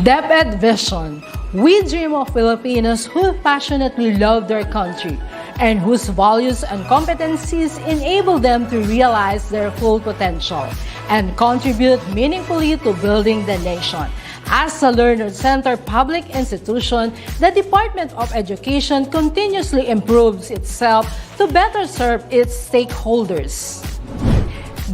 DepEd Vision. We dream of Filipinos who passionately love their country and whose values and competencies enable them to realize their full potential and contribute meaningfully to building the nation. As a learner-centered public institution, the Department of Education continuously improves itself to better serve its stakeholders.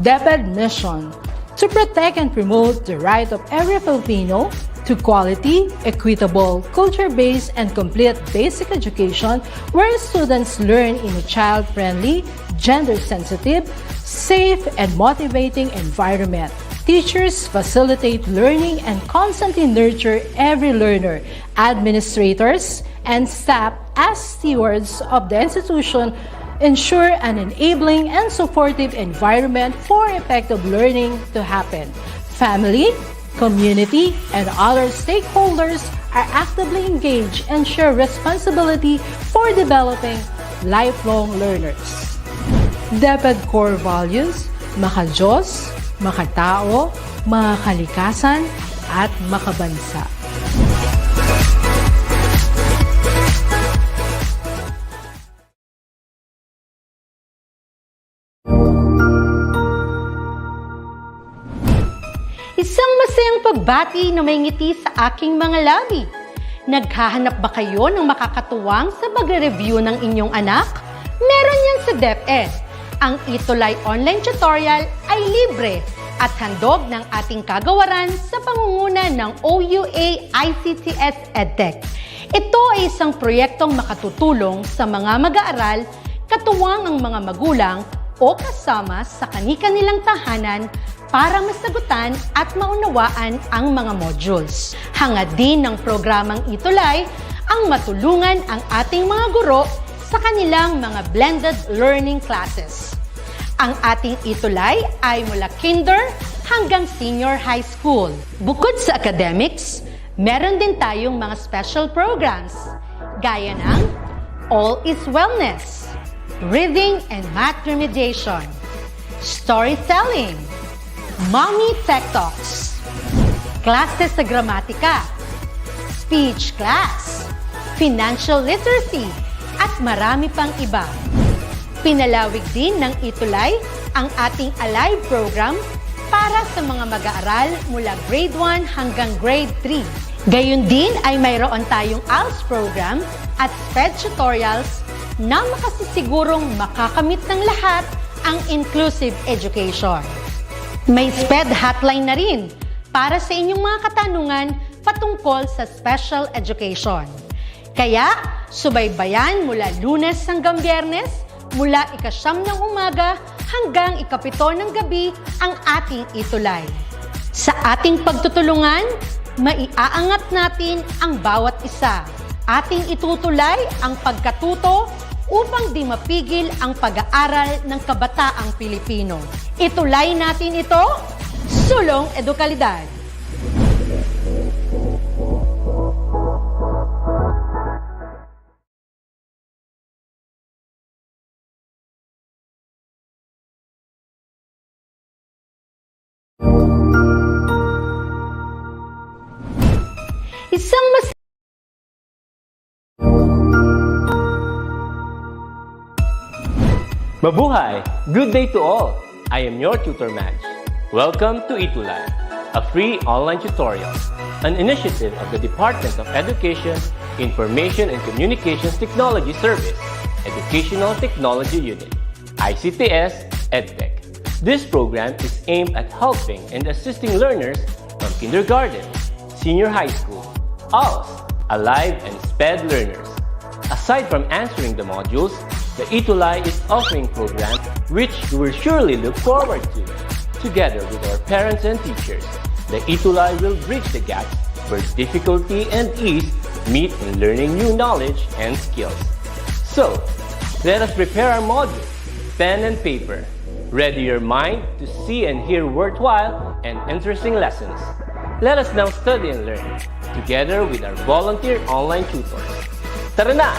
DepEd Mission: to protect and promote the right of every Filipino to quality, equitable, culture-based, and complete basic education where students learn in a child-friendly, gender-sensitive, safe, and motivating environment. Teachers facilitate learning and constantly nurture every learner. Administrators and staff, as stewards of the institution, ensure an enabling and supportive environment for effective learning to happen. Family, community, and other stakeholders are actively engaged and share responsibility for developing lifelong learners. DepEd core values: maka-Diyos, makatao, makakalikasan, at makabansa. Isang masayang pagbati na may ngiti sa aking mga labi. Naghahanap ba kayo ng makakatuwang sa pagre-review ng inyong anak? Meron yan sa DepEd. Ang ETUlay online tutorial ay libre at handog ng ating kagawaran sa pangunguna ng OUA ICTS EdTech. Ito ay isang proyektong makatutulong sa mga mag-aaral, katuwang ang mga magulang o kasama sa kani-kanilang tahanan para masagutan at maunawaan ang mga modules. Hangad din ng programang ETUlay ang matulungan ang ating mga guro sa kanilang mga blended learning classes. Ang ating ETUlay ay mula kinder hanggang senior high school. Bukod sa academics, meron din tayong mga special programs gaya ng All is Wellness, Reading and Math Remediation, Storytelling, Mommy Tech Talks, Classes sa Gramatika, Speech Class, Financial Literacy, at marami pang iba. Pinalawig din ng ETUlay ang ating Alive program para sa mga mag-aaral mula grade 1 hanggang grade 3. Gayon din ay mayroon tayong ALS program at SPED tutorials na makasisigurong makakamit ng lahat ang inclusive education. May SPED hotline na rin para sa inyong mga katanungan patungkol sa special education. Kaya, subaybayan mula Lunes hanggang Biyernes, mula 9:00 ng umaga hanggang 7:00 ng gabi ang ating ETUlay. Sa ating pagtutulungan, maiaangat natin ang bawat isa. Ating itutulay ang pagkatuto upang di mapigil ang pag-aaral ng kabataang Pilipino. Itulay natin ito, sulong edukalidad. Isang Mabuhay! Good day to all! I am your tutor Madge. Welcome to ETUlay, a free online tutorial, an initiative of the Department of Education, Information and Communications Technology Service, Educational Technology Unit, ICTS EdTech. This program is aimed at helping and assisting learners from kindergarten, senior high school, ALS, Alive, and SPED learners. Aside from answering the modules, the ETUlay is offering programs which you will surely look forward to. Together with our parents and teachers, the ETUlay will bridge the gaps where difficulty and ease meet in learning new knowledge and skills. So, let us prepare our modules, pen and paper. Ready your mind to see and hear worthwhile and interesting lessons. Let us now study and learn, together with our volunteer online tutors. Tara na!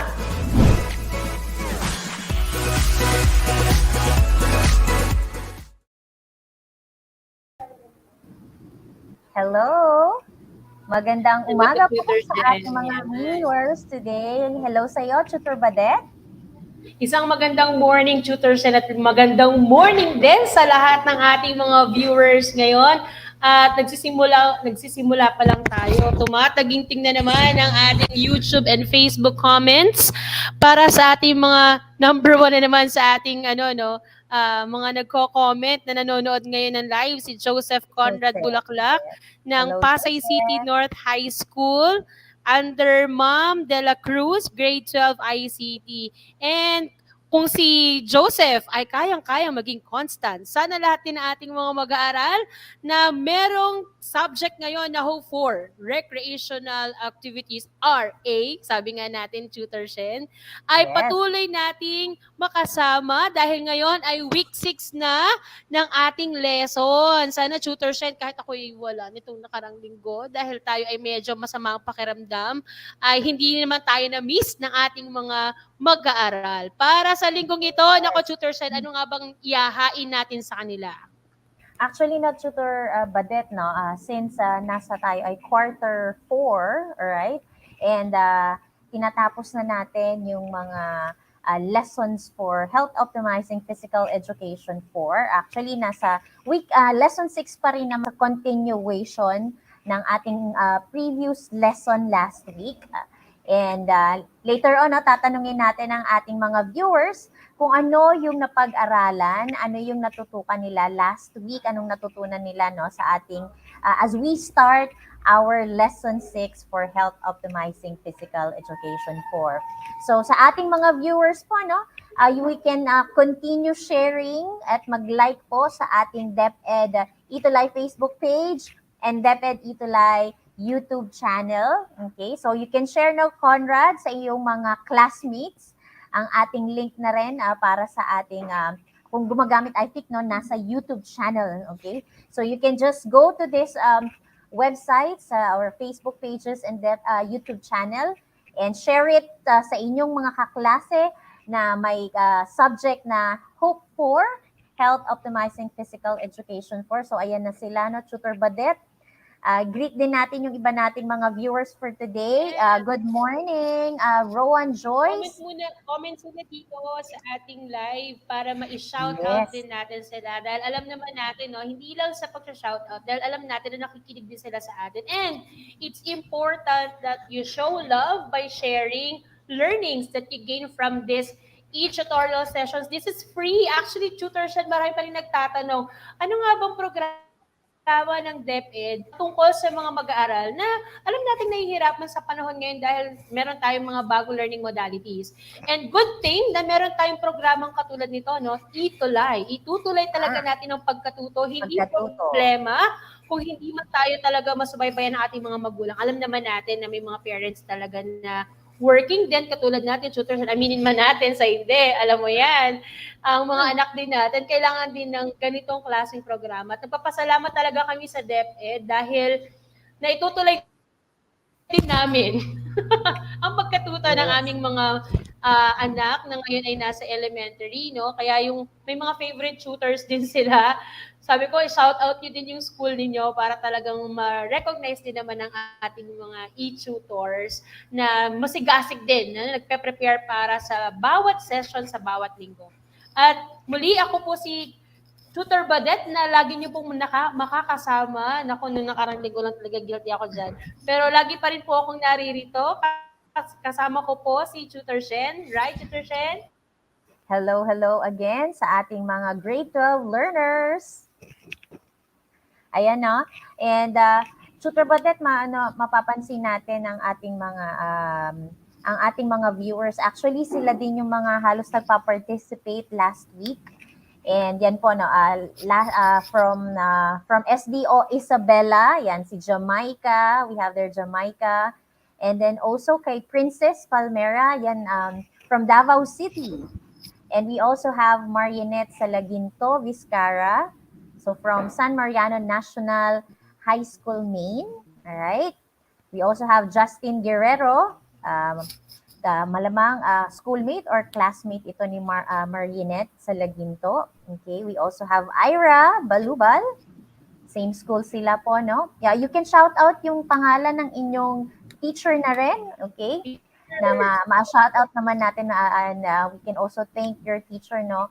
Hello! Magandang And with the umaga po tutors sa din. ating mga Yan. viewers today. Hello sa iyo, Tutor Badet. Isang magandang morning, tutors, at magandang morning din sa lahat ng ating mga viewers ngayon. At nagsisimula pa lang tayo. Tumataginting na naman ang ating YouTube and Facebook comments para sa ating mga number one na naman sa ating mga nagko-comment na nanonood ngayon ng live, si Joseph Conrad Joseph. Bulaklak ng Hello, Pasay City Joseph. North High School under Ma'am De La Cruz, grade 12 ICT. And kung si Joseph ay kayang-kayang maging constant, sana lahat din ng ating mga mag-aaral na merong subject ngayon na hope for recreational activities RA, sabi nga natin, Tutor Shen, ay Yes. patuloy nating makasama dahil ngayon ay week 6 na ng ating lesson. Sana, Tutor Shen, kahit ako'y wala nitong nakarang linggo dahil tayo ay medyo masama ang pakiramdam, ay hindi naman tayo na-miss ng ating mga mag-aaral. Para sa linggong ito, nako, Tutor Shen, ano nga bang iyahain natin sa kanila? Actually, na Tutor Badet, no? Since nasa tayo ay quarter 4, alright? And tinatapos na natin yung mga lessons for health optimizing physical education 4. Actually, nasa week lesson 6 pa rin naman, continuation ng ating previous lesson last week. And later on, tatanungin natin ang ating mga viewers kung ano yung napag-aralan, ano yung natutukan nila last week, anong natutunan nila sa ating, as we start our lesson 6 for health optimizing physical education 4. So sa ating mga viewers po, we can continue sharing at mag-like po sa ating DepEd ETUlay Facebook page and DepEd ETUlay YouTube channel. Okay, so you can share now, Conrad, sa iyong mga classmates ang ating link na rin para sa ating kung gumagamit I think nasa YouTube channel. Okay, so you can just go to this websites, our Facebook pages and YouTube channel and share it sa inyong mga kaklase na may subject na hope for health optimizing physical education 4. So ayan na sila, Tutor Badet. Greet din natin yung iba nating mga viewers for today. Good morning, Rowan Joyce. Comment muna dito sa ating live para ma-shoutout din natin sila. Dahil alam naman natin, hindi lang sa pag-shoutout, dahil alam natin na nakikinig din sila sa atin. And it's important that you show love by sharing learnings that you gain from this e-tutorial sessions. This is free. Actually, tutorship, marami pa rin nagtatanong, ano nga bang programa ng DepEd tungkol sa mga mag-aaral na alam natin nahihirapan sa panahon ngayon dahil meron tayong mga bagong learning modalities. And good thing na meron tayong programang katulad nito, ETUlay. Itutulay talaga natin ang pagkatuto. Hindi problema kung hindi man tayo talaga masubaybayan ng ating mga magulang. Alam naman natin na may mga parents talaga na working din, katulad natin, tutors, aminin man natin sa hindi, alam mo yan. Ang mga anak din natin, kailangan din ng ganitong klaseng programa. At nagpapasalamat talaga kami sa DepEd dahil naitutulay din namin ang pagkatuto ng aming mga anak na ngayon ay nasa elementary, Kaya yung may mga favorite tutors din sila. Sabi ko, shout out nyo din yung school ninyo para talagang ma-recognize din naman ng ating mga e-tutors na masigasig din, na nagpe-prepare para sa bawat session sa bawat linggo. At muli, ako po si Tutor Badet na lagi niyo pong makakasama. Naku, nung nakarang linggo lang talaga guilty ako dyan. Pero lagi pa rin po akong naririto. Kasama ko po si Tutor Shen. Right, Tutor Shen? Hello again sa ating mga grade 12 learners. Ayan, And Tutor Badet, mapapansin natin ang ating mga viewers. Actually, sila din yung mga halos nagpa-participate last week. And yan po, from SDO Isabela, yan si Jamaica. We have there Jamaica. And then also kay Princess Palmera, yan from Davao City. And we also have Marianette Salaginto Vizcara. So from San Mariano National High School, Maine. All right. We also have Justin Guerrero, malamang schoolmate or classmate ito ni Marianette Salaginto. Okay. We also have Ira Balubal, Same school sila po, no? Yeah, you can shout out yung pangalan ng inyong teacher na rin, okay? Na ma-shout out naman natin and we can also thank your teacher, no?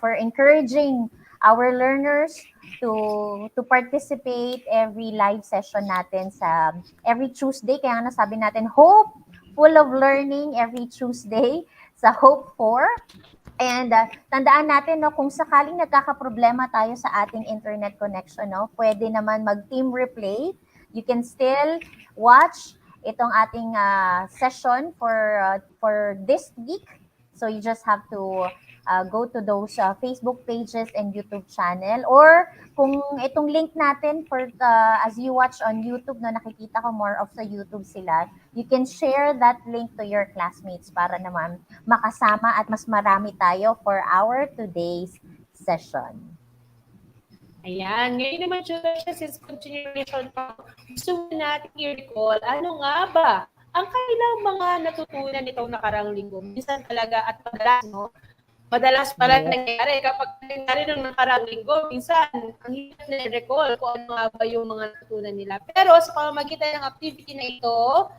For encouraging our learners to participate every live session natin sa every Tuesday. Kaya nga nasabi natin, hope full of learning every Tuesday sa Hope 4. And tandaan natin, no, kung sakaling nagkakaproblema tayo sa ating internet connection, no, pwede naman mag-team replay. You can still watch itong ating session for this week. So you just have to go to those Facebook pages and YouTube channel. Or kung itong link natin for as you watch on YouTube, no, nakikita ko more of sa YouTube sila, you can share that link to your classmates para naman makasama at mas marami tayo for our today's session. Ayan. Ngayon naman, since continuation pa, gusto natin i-recall, ano nga ba ang kailang mga natutunan nitong nakarang linggo? Minsan talaga at madalas pala nangyayari kapag nangyayari ng nakarang linggo, minsan ang hirap na i-recall kung ano nga ba yung mga natutunan nila. Pero sa pamamagitan ng activity na ito,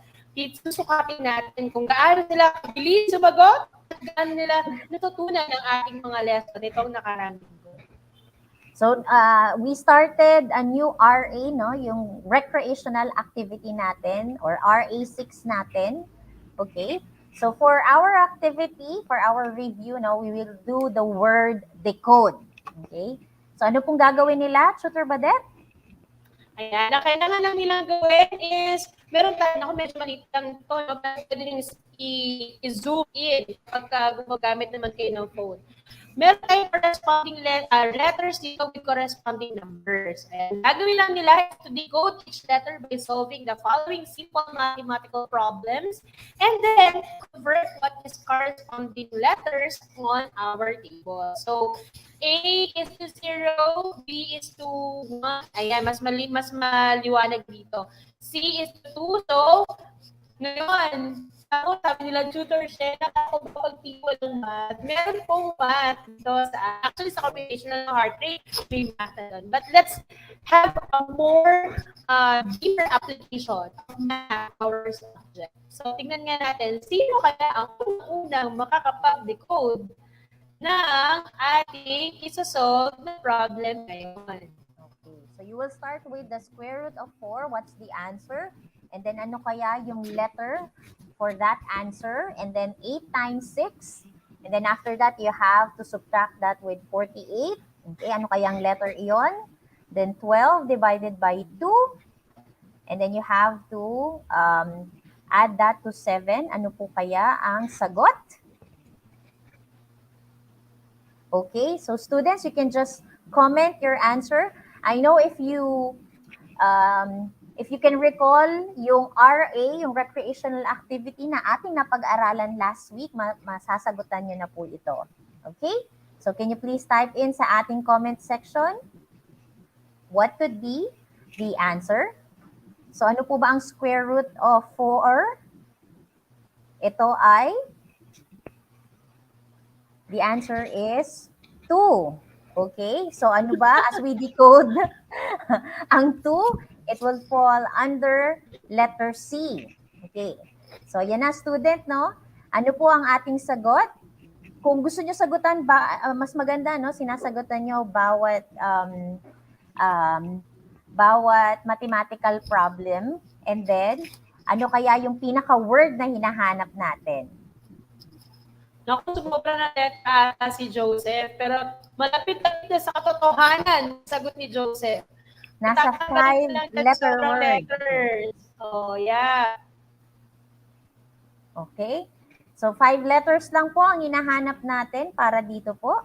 susukatin natin kung gaano sila kabilis sumagot at gaano nila natutunan ng ating mga lesson nitong nakarang linggo. So, we started a new RA, no? Yung recreational activity natin or RA6 natin. Okay? So, for our activity, for our review, no, we will do the word decode. Okay? So, ano pong gagawin nila, Tutor Badet? Ayan, ang kailangan lang nilang gawin is, meron tayo, medyo maliit lang ito, no? Pwede rin i-zoom in pagka gumagamit naman kayo ng phone. Meron tayong corresponding letters dito with corresponding numbers. And gagawin lang nila is to decode each letter by solving the following simple mathematical problems and then convert what is corresponding letters on our table. So, A is to 0, B is to 1. Ayan, mas maliwanag dito. C is to 2. So, ngayon, sabi nila, tutor siya, nakakapagpagtipo ng math. Meron pong math dito actually sa computational heart rate, may math na doon. But let's have a more deeper application of math our subject. So, tingnan nga natin, sino kaya ang unang makakapag-decode ng ating isosolve na problem ngayon? Okay. So, you will start with the square root of 4. What's the answer? And then, ano kaya yung letter for that answer? And then, 8 times 6. And then, after that, you have to subtract that with 48. Okay, ano kayang letter iyon? Then, 12 divided by 2. And then, you have to add that to 7. Ano po kaya ang sagot? Okay, so students, you can just comment your answer. I know if you can recall yung RA, yung recreational activity na ating napag-aralan last week, masasagutan nyo na po ito. Okay? So can you please type in sa ating comment section what could be the answer? So ano po ba ang square root of 4? Ito ay, the answer is 2. Okay? So ano ba? As we decode ang 2, it will fall under letter C. Okay. So, yan na, student, no? Ano po ang ating sagot? Kung gusto nyo sagutan, mas maganda, no? Sinasagutan nyo bawat mathematical problem. And then, ano kaya yung pinaka-word na hinahanap natin? Naku, sumobra na si Joseph. Pero malapit-lapit na sa katotohanan, sagot ni Joseph. Nasa 5-letter word. Letters. Oh, yeah. Okay. So, 5 letters lang po ang hinahanap natin para dito po.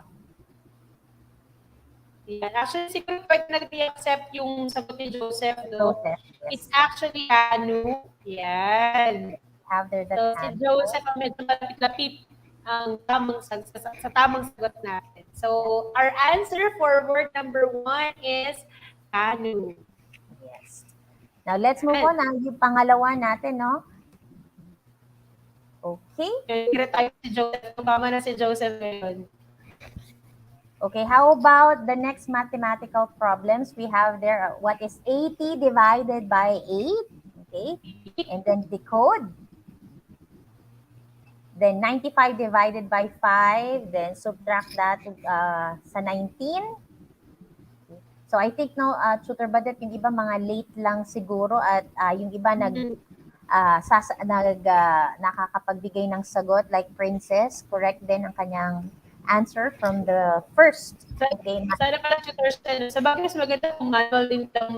Yeah. Actually, siguro pwede nag-accept yung sagot ni Joseph. No? Joseph, yes. It's actually Anu. Yan. Have there that So, si Joseph ang medyo malapit-lapit ang sa tamang sagot natin. So, our answer for word number 1 is canoe. Yes. Now, let's move on na yung pangalawa natin, no? Okay. Kaya tayo si Joseph. Tumama na si Joseph ngayon. Okay, how about the next mathematical problems? We have there, what is 80 divided by 8? Okay, and then decode. Then 95 divided by 5, then subtract that sa 19. So I think no, Tutor Badet, yung iba mga late lang siguro at yung iba nakakapagbigay ng sagot like Princess, correct din ang kanyang answer from the first. Okay, Sana pala tutor sa bagay mas maganda kung manual din lang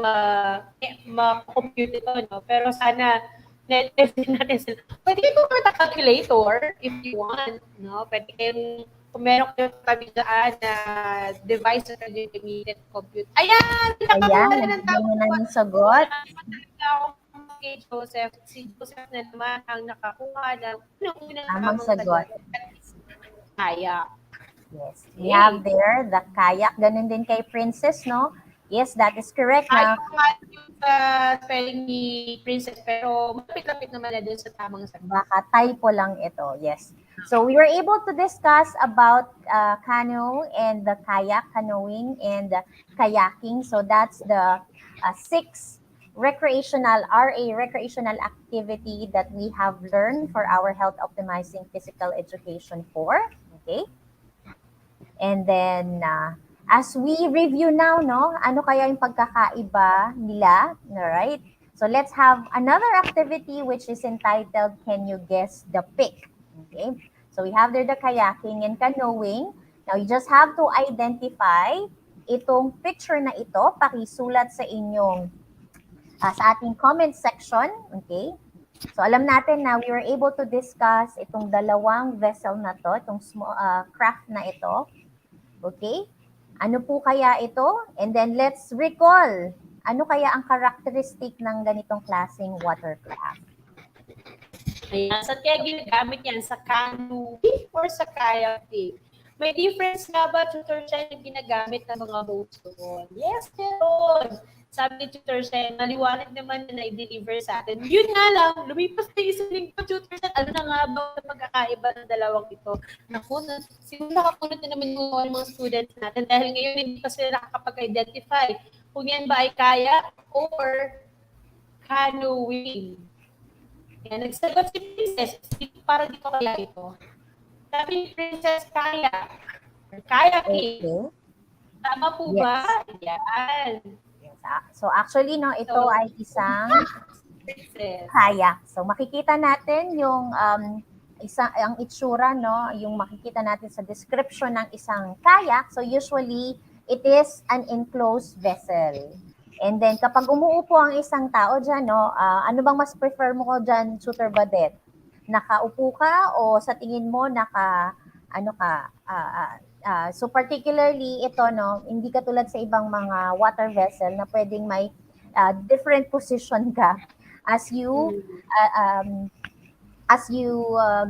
ma-compute ito, no? Pero sana net-test din natin sila. Pwede kayo pumunta calculator if you want, no? Pwede kayong kung meron kayo tabi dyan na device na pwede gamitin compute. Ayan! Nakakuha na ng tao. nabigyan na ng sagot. Kay Joseph. Si Joseph na naman ang nakakuha ng unang Tamang tamang sagot. Kaya. Yes, we have there the kayak. Ganun din kay Princess, no? Yes, that is correct. Ayaw Now, nga yung spelling ni Princess, pero malapit-lapit naman na dun sa tamang sagot. baka typo lang ito. Yes. So we were able to discuss about canoe and the kayak, canoeing and kayaking. So that's the 6 recreational activity that we have learned for our health optimizing physical education for. Okay. And then, as we review now, no, ano kaya yung pagkakaiba nila, right? So let's have another activity which is entitled, Can You Guess the Pick? Okay, so we have there the kayaking and canoeing. Now, you just have to identify itong picture na ito, pakisulat sa inyong, sa ating comment section, okay? So alam natin na we were able to discuss itong dalawang vessel na to, itong craft na ito. Okay? Ano po kaya ito? And then let's recall, ano kaya ang characteristic ng ganitong klaseng watercraft? Ayan, saan kaya ginagamit yan? Sa canoeing or sa kayaking? May difference nga ba, Tutor Shen, yung ginagamit ng mga boats doon? Yes, meron. Sabi ni Tutor Shen, maliwanag naman na i-deliver sa atin. Yun nga lang, lumipas na isang linggo, Tutor Shen, ano na nga ba ang pagkakaiba ng dalawang ito? Naku, siguro nakakunod na naman yung mga students natin dahil ngayon hindi pa sila nakakapag-identify kung yan ba ay kayak or canoeing. Yan, nagsagot si Princess, para di ko kaya ito. Sabi ni Princess, kayak. Kayaking. Okay. Tama po Yes. ba? Yan. Yes. So actually, no, ito So, ay isang Princess. kayak. So makikita natin yung ang itsura, no, yung makikita natin sa description ng isang kayak. So usually, it is an enclosed vessel. And then kapag umuupo ang isang tao dyan, no, ano bang mas prefer mo ko dyan, Tutor Badet? Nakaupo ka o sa tingin mo ano ka? So particularly ito, no, hindi katulad sa ibang mga water vessel na pwedeng may different position ka as you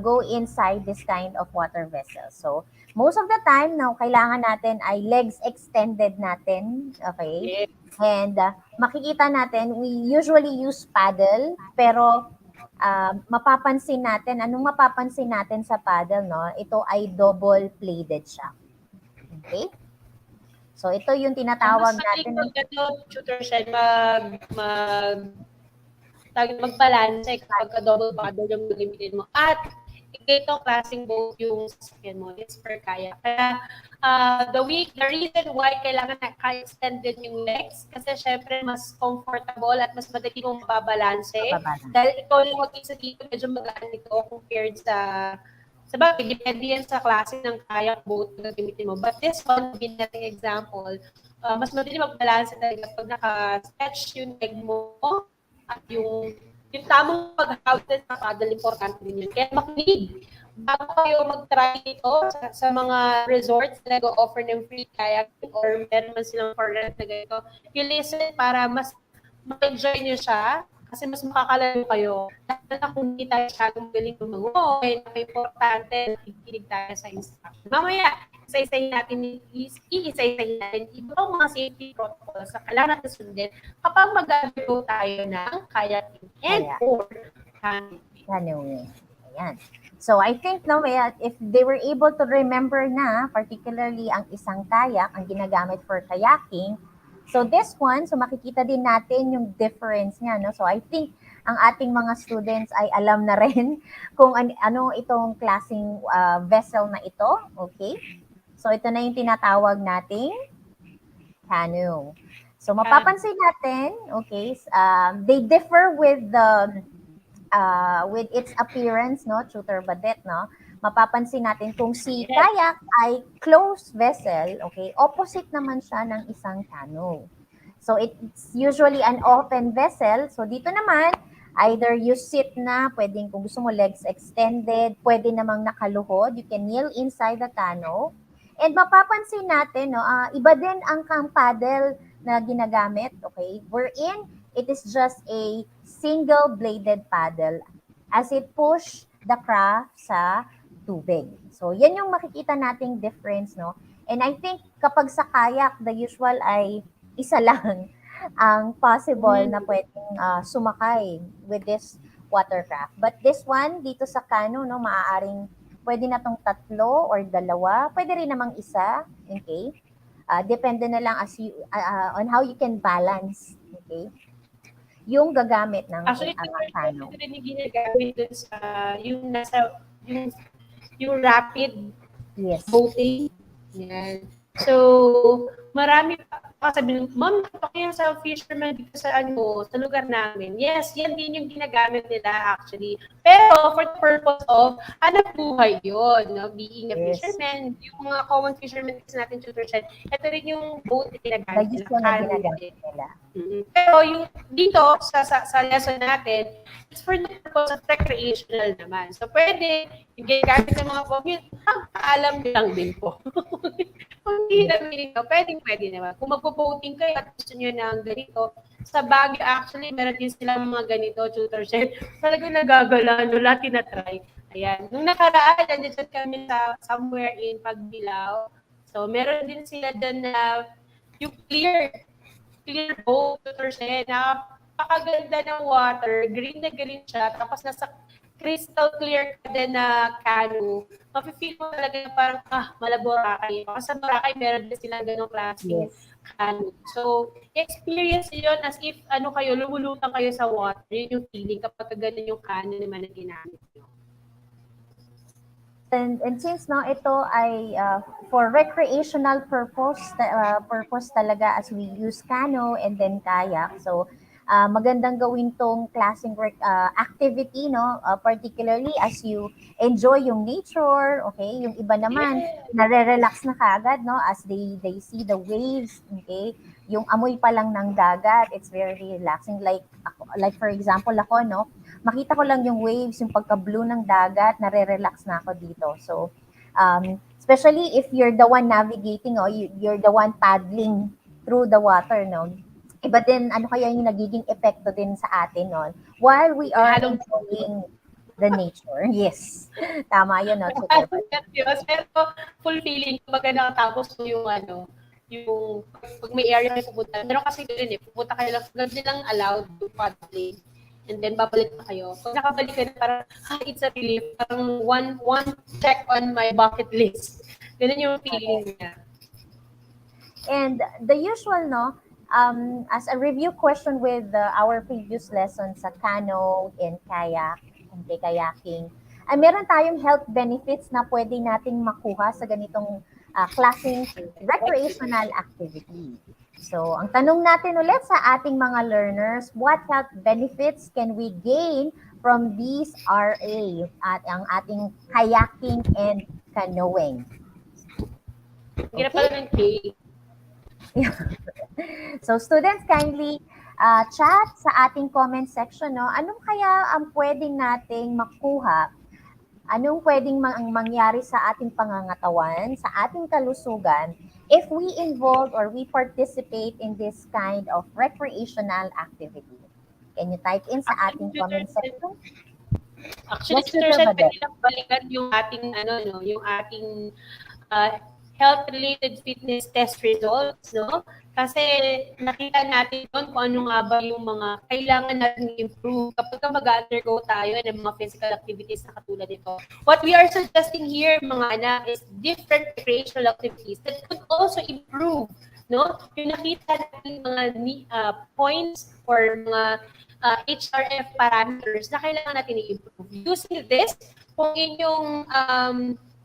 go inside this kind of water vessel. So most of the time, now kailangan natin ay legs extended natin, okay? Yes. And makikita natin, we usually use paddle, pero mapapansin natin, anong mapapansin natin sa paddle, no? Ito ay double-bladed siya. Okay? So ito yung tinatawag natin. Tutor Shen, magbalance kapag double paddle yung gagamitin mo. At itong klaseng boat yung sasakyan mo, it's per kayak. Kaya the reason why kailangan naka-extended yung legs, kasi syempre mas comfortable at mas madali mong mababalanse. Dahil ikaw lang mag-isa dito, medyo magaan ito compared sa bagay, depende yan sa klase ng kayak boat na gamitin mo. But this one, bin natin example, mas madali magbalanse talaga pag naka-stretch yung leg mo at yung tamang pag-houses sa paddle, importante din yun. Kaya makinig. Bago kayo mag-try ito sa mga resorts na nag-offer ng free kayaking or meron man silang for rent na ganito, you listen para mas ma-enjoy nyo siya kasi mas makakalaro kayo. Lalo na kung hindi tayo masyadong galing lumangoy, napaka-importante, nakikinig tayo sa instruction. Mamaya, isa-isahin natin ibang mga safety protocols na kailangan natin sundin kapag mag-go tayo ng kayaking and or canoeing. Ayan. So I think no, if they were able to remember na, particularly ang isang kayak, ang ginagamit for kayaking, so this one, so makikita din natin yung difference niya. No? So I think ang ating mga students ay alam na rin kung ano itong klaseng vessel na ito. Okay? So ito na yung tinatawag nating canoe. So mapapansin natin, okay, they differ with its appearance, no, Tutor Badet, no, mapapansin natin kung si kayak ay closed vessel, okay, opposite naman siya ng isang canoe. So it's usually an open vessel. So dito naman, either you sit na, pwedeng kung gusto mo legs extended, pwede namang nakaluhod, you can kneel inside the canoe. And mapapansin natin, no, iba din ang paddle na ginagamit, okay? Wherein it is just a single-bladed paddle as it push the craft sa tubig. So, yan yung makikita nating difference, no? And I think kapag sa kayak, the usual ay isa lang ang possible na pwedeng sumakay with this watercraft. But this one, dito sa canoe, no, maaaring pwede na tong tatlo or dalawa. Pwede rin namang isa, okay? Depende na lang on how you can balance, okay? Yung gagamit ng canoe. Ito rin yung ginagamit dun sa, yung nasa, yung rapid boating. Yan. So, marami pa sabi, ma'am, pa kayo sa fisherman dito sa sa lugar namin. Yes, yan din yung ginagamit nila actually. Pero for the purpose of hanap buhay yun, no? Being a fisherman, yung mga common fishermen kasi natin tutorsan, ito rin yung boat na ginagamit nila. Pero yung dito sa lesson natin, it's for the purpose of recreational naman. So pwede yung ginagamit ng mga commute, alam lang din po. Kung hindi namin ito, pwede naman. Kung magpo-boating kayo at gusto nyo ng ganito, sa Baguio actually, meron din silang mga ganito, tutor set. Talagang nagagala, no, lahat tinatry. Ayan. Nung nakaraan, nandiyan kami somewhere in Pagbilao. So, meron din sila dyan na yung clear boat, tutor set. Napakaganda ng water, green na green siya, tapos nasa crystal clear ka din na canoe, mapifeel mo talaga na parang, Boracay. Kasi sa Boracay, meron din silang ganong klaseng canoe. So, experience yun as if, lumulutang kayo sa water. Yun yung feeling kapag ganun yung canoe naman na ginamit nyo. And since no, ito ay for recreational purpose talaga as we use canoe and then kayak. So, magandang gawin tong klaseng activity, no? Particularly as you enjoy yung nature, okay? Yung iba naman, nare-relax na kaagad, no? As they see the waves, okay? Yung amoy pa lang ng dagat, it's very relaxing. Like for example, ako, no? Makita ko lang yung waves, yung pagka-blue ng dagat, nare-relax na ako dito. So, especially if you're the one navigating, or you're the one paddling through the water, no? Iba din, kaya yung nagiging epekto din sa atin nun while we are enjoying the nature. Yes. Tama yun, no? Pero fulfilling kapag nakatapos mo yung yung pag may area kayo pupunta. Pero kasi doon pupunta kayo lang allowed to paddling. And then babalik na kayo. Pag nakabalik ka na parang, it's a relief. Parang one check on my bucket list. Ganun yung feeling niya. And the usual, no, as a review question with our previous lesson sa canoe and kayak, and kayaking, ay meron tayong health benefits na pwede nating makuha sa ganitong klaseng recreational activity. So, ang tanong natin ulit sa ating mga learners, what health benefits can we gain from these RA at ang ating kayaking and canoeing? Hirap pala ng K. So students, kindly chat sa ating comment section, no? Anong kaya ang pwedeng nating makuha? Anong pwedeng mangyari sa ating pangangatawan, sa ating kalusugan if we involve or we participate in this kind of recreational activity? Can you type in sa ating comment section? Actually, Tutor Seth, pwede lang balikan yung ating, yung ating health-related fitness test results, no? Kasi nakita natin doon kung ano nga ba yung mga kailangan natin improve kapag mag-undergo tayo ng mga physical activities na katulad nito. What we are suggesting here, mga anak, is different recreational activities that could also improve, no? Yung nakita natin mga points or mga HRF parameters na kailangan natin i-improve. Using this, kung inyong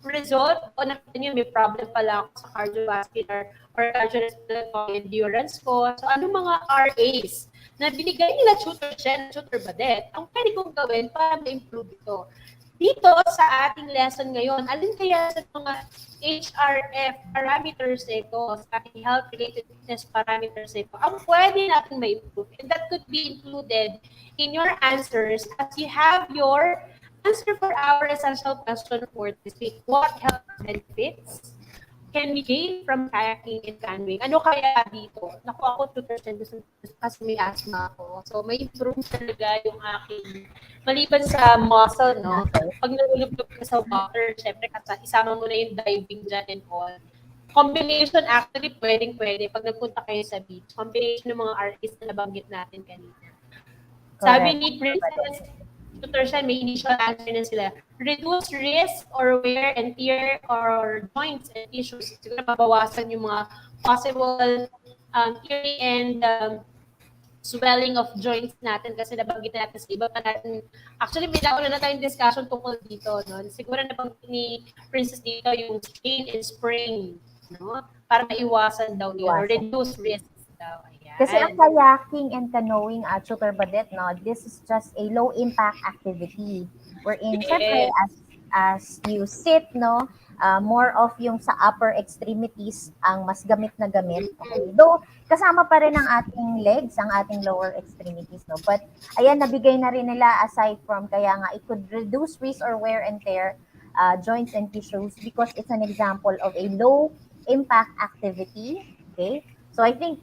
result o nakita nyo may problem pala ako sa cardiovascular or cardiorespiratory endurance ko. So, ano mga RAs na binigay nila tutor siya, tutor badet, ang pwede kong gawin para ma-improve ito. Dito sa ating lesson ngayon, alin kaya sa mga HRF parameters na ito, sa ating health-related fitness parameters na ito, ang pwede natin ma-improve. And that could be included in your answers as you have your answer for our essential question for this week. What health benefits can we gain from kayaking and canoeing? Ano kaya dito? Naku, ako 2% kasi may asthma ako. So, may improve talaga yung aking, maliban sa muscle, no? Pag nalulubog ka sa water, syempre, isama mo na yung diving dyan and all. Combination, actually, pwedeng-pwede pag nagpunta kayo sa beach. Combination ng mga artists na nabanggit natin kanina. Sabi ni Princess, tutor siya, may initial answer na sila. Reduce risk or wear and tear or joints and tissues. Siguro mabawasan yung mga possible tearing and swelling of joints natin kasi nabanggit natin sa iba pa natin. Actually, may nauna na tayong discussion tungkol dito. No? Siguro nabanggit ni Princess dito yung strain and sprain. No? Para maiwasan daw yun. Or reduce risk daw. Kasi ang kayaking and canoeing, tutor badet, no, this is just a low-impact activity. Wherein, syempre, as you sit, no, more of yung sa upper extremities ang mas gamit na gamit. Okay? Though, kasama pa rin ang ating legs, ang ating lower extremities, no. But, ayan, nabigay na rin nila aside from, kaya nga, it could reduce risk or wear and tear joints and tissues because it's an example of a low-impact activity. Okay? So I think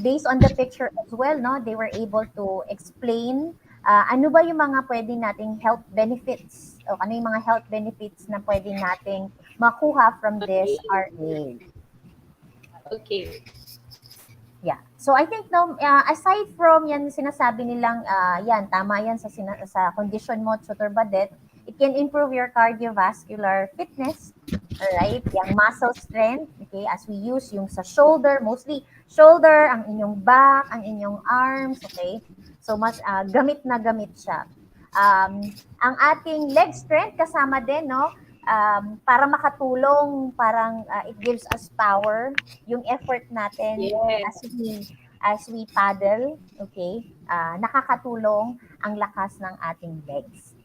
based on the picture as well, no, they were able to explain ano ba yung mga pwede nating health benefits o ano yung mga health benefits na pwede nating makuha from this RA. Okay. Yeah. So I think no, aside from yan sinasabi nilang yan tama yan sa condition mo, tutor badet, it can improve your cardiovascular fitness. Alright, yung muscle strength, okay, as we use yung sa shoulder, mostly shoulder, ang inyong back, ang inyong arms, okay? So, mas gamit na gamit siya. Ang ating leg strength kasama din, no? Para makatulong, parang it gives us power, yung effort natin as we paddle, okay? Nakakatulong ang lakas ng ating legs.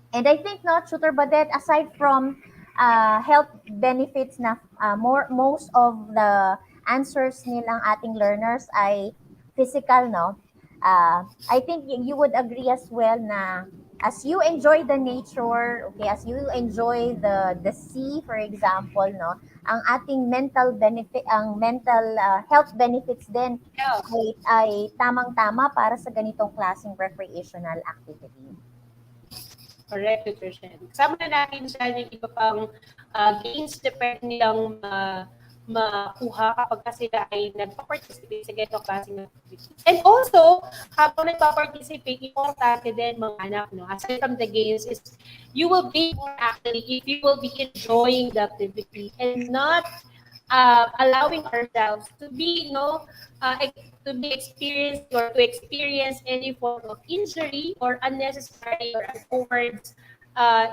And I think, no, tutor badet, aside from health benefits na most of the answers nilang ating learners ay physical, no? I think you would agree as well na as you enjoy the nature, okay, as you enjoy the sea, for example, no, ang ating mental benefit, ang mental health benefits din ay tamang-tama para sa ganitong klaseng recreational activity. Correct, nutrition. Kasama na natin siya yung iba pang gains na pwede nilang makuha kapag sila ay nagpa-participate sa ganitong klaseng activity. And also, habang nagpa-participate, importante din mga anak, no? Aside from the gains, is you will be more actually if you will be enjoying the activity and not allowing ourselves to be, to be experienced or to experience any form of injury or unnecessary or untoward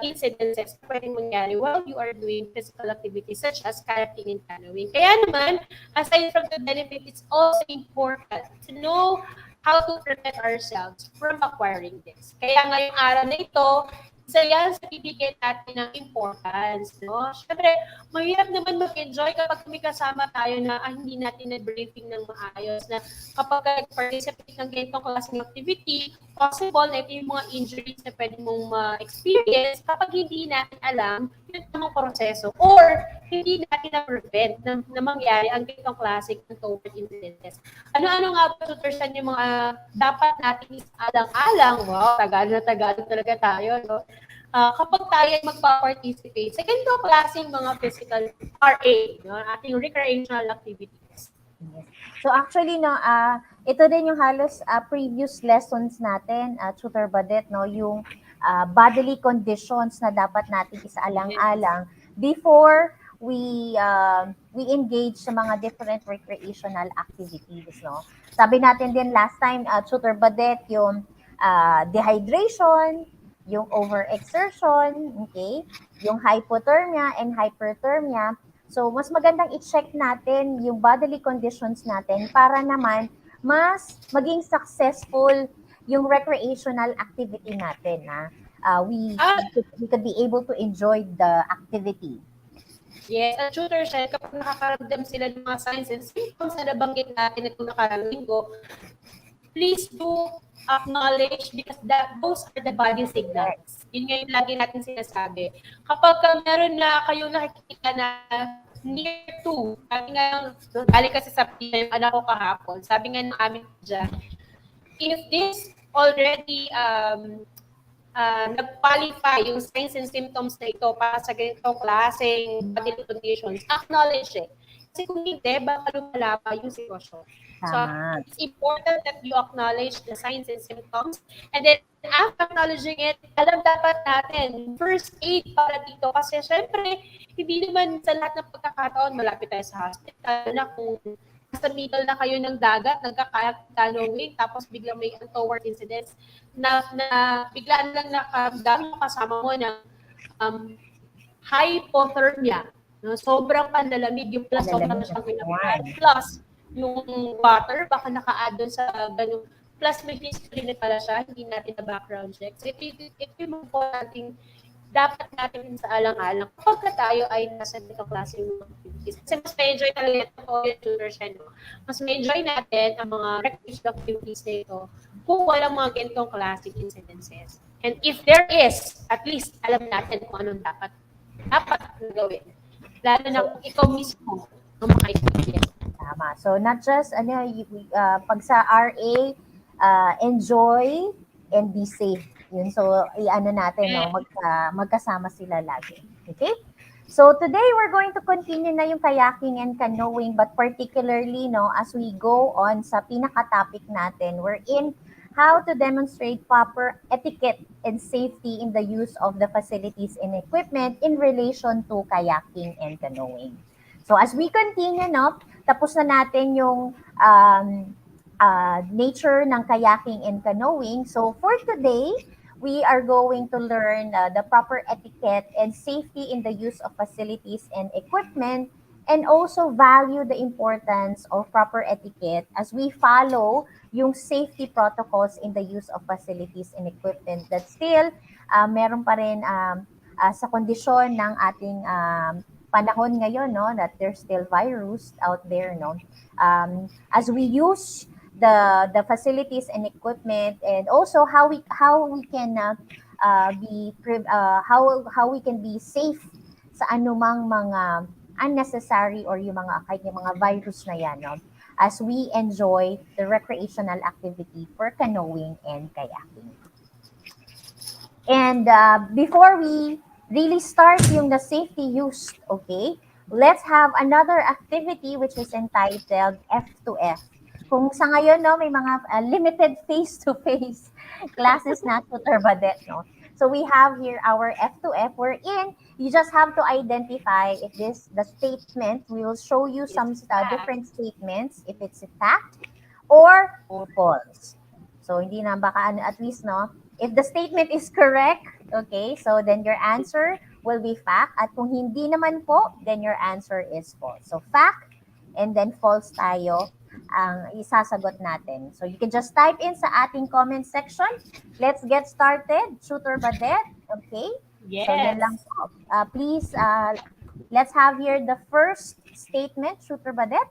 incidences na pwedeng mangyari while you are doing physical activities such as kayaking and canoeing. Kaya naman, aside from the benefit, it's also important to know how to protect ourselves from acquiring this. Kaya ngayong araw na ito, isa yan sa bibigyan natin ng importance, no? Siyempre, mahirap naman mag-enjoy kapag may kasama tayo na hindi natin na-briefing ng maayos na kapag nag-participate ng ganitong klaseng activity, possible na ito yung mga injuries na pwede mong ma-experience kapag hindi natin alam yung tamang proseso or hindi natin na-prevent na mangyari ang ganitong klaseng untoward incidents. Ano-ano nga ba, tutorsan yung mga dapat natin alang-alang? Wow, Tagalog talaga tayo, no? kapag tayo ay magpa-participate sa ganito klaseng mga physical RA, no, ating recreational activities. Yes. So actually no, ito din yung halos previous lessons natin, Tutor Badet, no, yung bodily conditions na dapat nating isaalang-alang before we engage sa mga different recreational activities, no. Sabi natin din last time, Tutor Badet, yung dehydration, yung overexertion, okay, yung hypothermia and hyperthermia. So, mas magandang i-check natin yung bodily conditions natin para naman mas maging successful yung recreational activity natin. We could be able to enjoy the activity. Yes, at tutor siya, kapag nakakaramdam sila ng mga signs and symptoms na nabanggit natin itong nakarang linggo, please do acknowledge because those are the body signals. Yun nga yung lagi natin sinasabi. Kapag meron na kayong nakikita na near to, sabi nga, galing kasi sa pina yung anak ko kahapon, sabi nga ng aming dyan, if this already nag-qualify yung signs and symptoms na ito para sa ganitong klaseng bodily conditions, acknowledge it. Kasi kung hindi, baka lumala pa yung sitwasyon. So, it's important that you acknowledge the signs and symptoms. And then, after acknowledging it, alam dapat natin, first aid para dito. Kasi, syempre, hindi naman sa lahat ng pagkakataon, malapit tayo sa hospital na kung nasa middle na kayo ng dagat, nagkakayak canoeing, tapos biglang may untoward incidents na bigla lang nakadami kasama mo ng hypothermia. No? Sobrang panlalamig, yung plus sobrang siyang pinapahal. Plus, yung water, baka naka-add doon sa ganun. Plus, may history na pala siya, hindi natin na background check. So, if you move on, dapat natin sa alang-alang kapag tayo ay nasa ganitong klase ng activities. Kasi mas may-enjoy talaga ito po yung tutor siya, no? Mas may-enjoy natin ang mga recreational activities na ito kung walang mga ganitong classic incidences. And if there is, at least alam natin kung anong dapat gawin. Lalo na kung ikaw mismo ang maka-experience. Tama. So, not just, pag sa RA, enjoy and be safe. Yun. So, natin, no? Magkasama sila lagi. Okay? So, today, we're going to continue na yung kayaking and canoeing, but particularly, no, as we go on sa pinaka-topic natin, we're in how to demonstrate proper etiquette and safety in the use of the facilities and equipment in relation to kayaking and canoeing. So, as we continue, no, tapos na natin yung nature ng kayaking and canoeing. So, for today, we are going to learn the proper etiquette and safety in the use of facilities and equipment, and also value the importance of proper etiquette as we follow yung safety protocols in the use of facilities and equipment that still meron pa rin sa kondisyon ng ating panahon ngayon, no, that there's still virus out there, no. As we use the facilities and equipment, and also how we can how we can be safe sa anumang mga unnecessary or yung mga virus na yan, no, as we enjoy the recreational activity for canoeing and kayaking. And before we really start yung the safety use, okay, let's have another activity which is entitled F2F. Kung sa ngayon, no, may mga limited face-to-face classes na Tutor Badet, no. So we have here our F2F, wherein you just have to identify if the statement, we will show you some different statements, if it's a fact or false. So hindi na baka at least, no, if the statement is correct, okay, so then your answer will be fact. At kung hindi naman po, then your answer is false. So fact and then false tayo ang isasagot natin. So you can just type in sa ating comment section. Let's get started. Tutor Badet, okay? Yes. So yan lang po. Please, let's have here the first statement, Tutor Badet.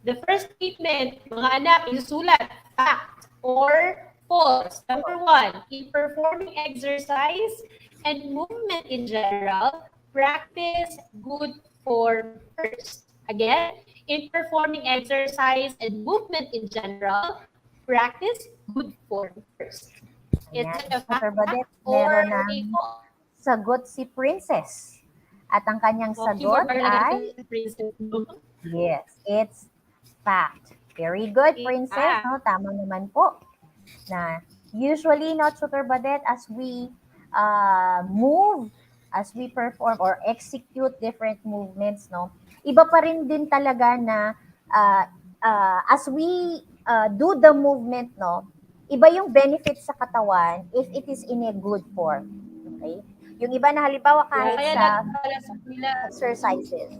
The first statement, mga anak, isusulat, fact or false. Number 1, in performing exercise and movement in general, practice good form first. Again, in performing exercise and movement in general, practice good form first. Is Ayan, it a Tutor fact Badet, or meron a ng false? sagot si Princess. At ang kanyang Keyboard sagot warrior ay, natin si Princess. No? yes, it's fact. Very good, Princess. Fact. No? Tama naman po. Na usually, no, Tutor Badet, as we move, as we perform or execute different movements, no, iba pa rin din talaga na as we do the movement, no, iba yung benefits sa katawan if it is in a good form. Okay? Yung iba na halimbawa Yeah, kahit kaya lagi sa pala sa kanila. exercises.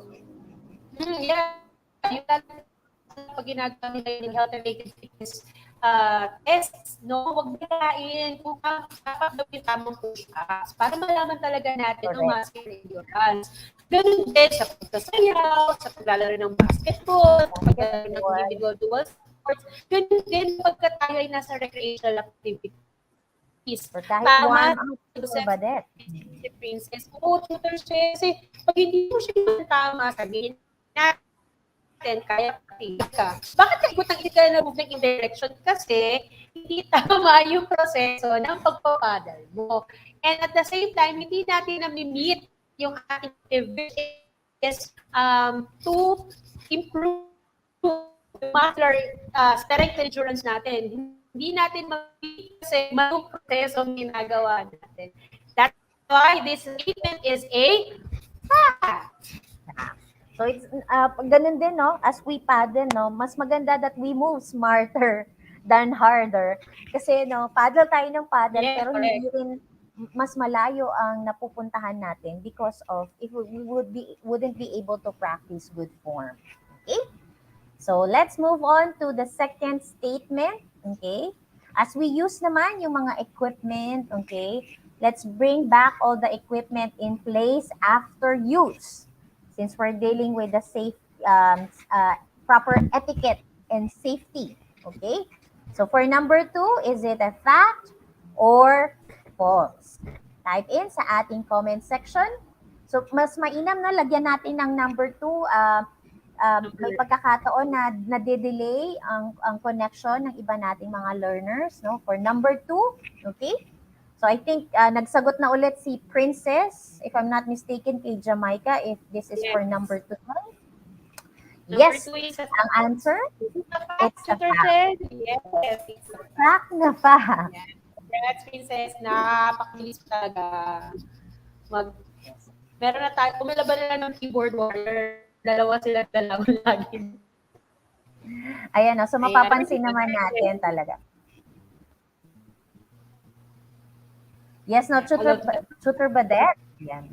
Yeah. Yung lagi pag ginagawa nila yung health and fitness tests, no? Huwag biglain kung dapat daw yung tamang push-ups para malaman talaga natin ang Correct. muscle endurance. Ganun din sa pagkasayaw, sa paglalaro ng basketball, sa paglalaro ng individual dual sports. Ganun din pagka tayo ay nasa recreational activity. So kahit Tama, warm up, Tutor Badet. si Princess. Oo, tutor siya. Kasi pag hindi mo siya tama, sabihin natin, kaya pati ka. Bakit ikot ang ka na movement in direction? Kasi hindi tama yung proseso ng pagpapadal mo. And at the same time, hindi natin nami-meet yung ating is to improve muscular strength endurance natin. Hindi natin mag-meet kasi maling proseso ang ginagawa natin. That's why this statement is a fact. So it's ganun din, no, as we paddle, no, mas maganda that we move smarter than harder. Kasi, no, paddle tayo ng paddle, Yeah, pero correct. hindi rin mas malayo ang napupuntahan natin because of if we wouldn't be able to practice good form. Okay? So let's move on to the second statement. Okay? As we use naman yung mga equipment, okay, let's bring back all the equipment in place after use. Since we're dealing with the safe, proper etiquette and safety. Okay? So for number 2, is it a fact or false? Type in sa ating comment section. So mas mainam na lagyan natin ng number 2. May pagkakataon na nade-delay ang connection ng iba nating mga learners, no? For number 2, okay? So I think nagsagot na ulit si Princess, if I'm not mistaken, kay Jamaica, if this is for Yes. number 2. Number Yes, 2 is a ang answer, it's a tutor fact. said, yes, it's a fact. Fact na fact. Congrats, Princess. Napakabilis talaga. Meron na tayo, kumilaban na ng keyboard warrior. Dalawa sila lagi. Ayan, so Ayan. mapapansin naman natin talaga. Yes, no, Tutor Badet. Yan.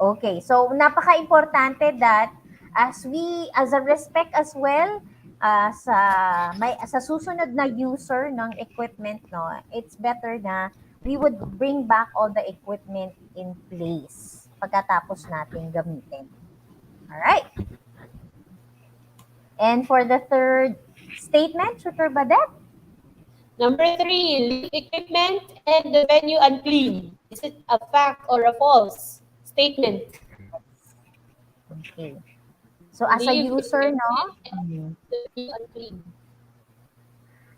Okay, so napaka-importante that as a respect as well, sa susunod na user ng equipment, no, it's better na we would bring back all the equipment in place pagkatapos natin gamitin. Alright. And for the third statement, Tutor Badet? Number 3, leave equipment and the venue unclean. Is it a fact or a false statement? Okay. So as a Leave user, no? equipment and the venue unclean.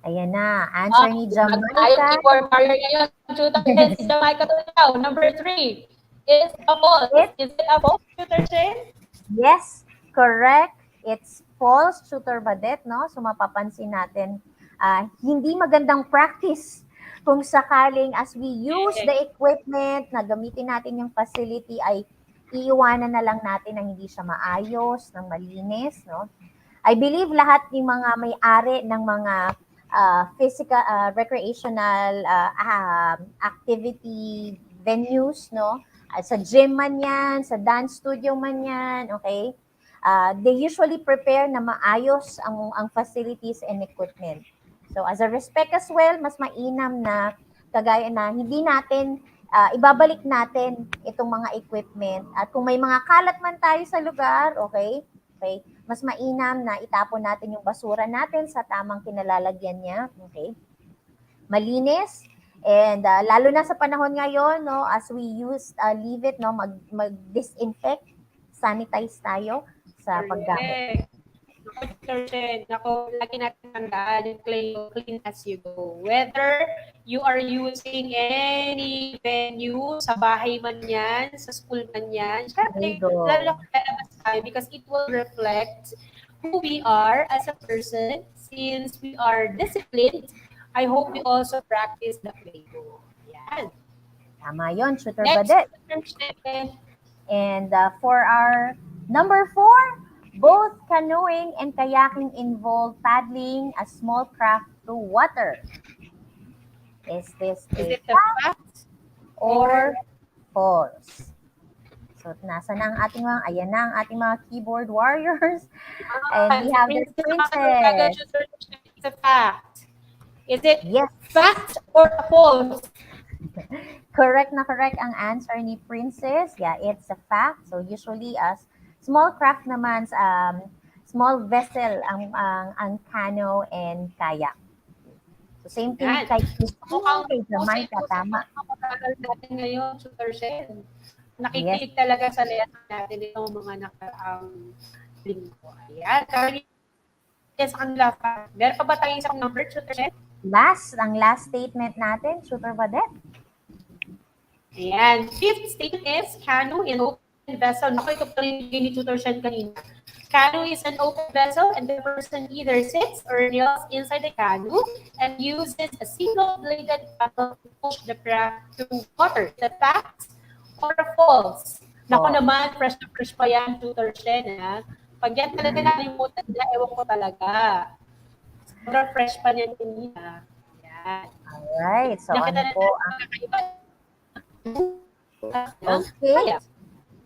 Ayan na, answer ni Tayo Jamaica. keyboard warrior ngayon. Tutor si Jamaica to now. Number 3, is a false. Is it a false, Tutor Chen? Yes, correct. It's false, Tutor Badet, no? So mapapansin natin, hindi magandang practice kung sakaling as we use the equipment na gamitin natin yung facility ay iiwanan na lang natin na hindi siya maayos, ng malinis, no? I believe lahat ng mga may-ari ng mga physical, recreational activity venues, no? Sa gym man yan, sa dance studio man yan, okay? They usually prepare na maayos ang facilities and equipment. So as a respect as well, mas mainam na kagaya na hindi natin ibabalik natin itong mga equipment at kung may mga kalat man tayo sa lugar, okay, mas mainam na itapon natin yung basura natin sa tamang kinalalagyan niya, okay? Malinis and lalo na sa panahon ngayon, no, as we leave it, no, mag-disinfect, sanitize tayo sa paggamit. Ako, lagi natin tandaan, clean as you go. Whether you are using any venue, sa bahay man yan, sa school man yan, There you syempre, go. lalo na lalabas tayo because it will reflect who we are as a person. Since we are disciplined, I hope we also practice the playbook. Yan. Tama yun, Tutor Next, Badet. Tutor And for our number 4, both canoeing and kayaking involve paddling a small craft through water. Is this is a it a fact fact or false? So, nasa na ang ating mga, ayan na ang ating mga keyboard warriors. And we have the princess. It's a fact. Is it Yes, fact or false? correct ang answer ni Princess. Yeah, it's a fact. So, usually, as small craft naman, small vessel ang canoe and kayak. So, same thing Yan. kay Christine, kay Jamaica, tama. Mapapatagal natin ngayon, Tutor Shen. Nakikinig talaga sa lesson natin itong mga nakaraang linggo. Ayan. Yes, sa kanila. Meron pa ba tayong isang number, Tutor Shen? Ang last statement natin, Tutor Badet. Ayan. Fifth statement is canoe in open vessel. Naku, ito pa rin yung ni Tutor Shen kanina. Canoe is an open vessel and the person either sits or kneels inside the canoe and uses a single-bladed paddle to push the craft through water. The fact or false? Naku naman, fresh na fresh pa yan, Tutor Shen. Ha? Pag yan talaga nalimutan nila, ewan ko talaga. Sobrang fresh pa niyan kanina. Yan. Alright, so Nakita ano na po ang... Okay.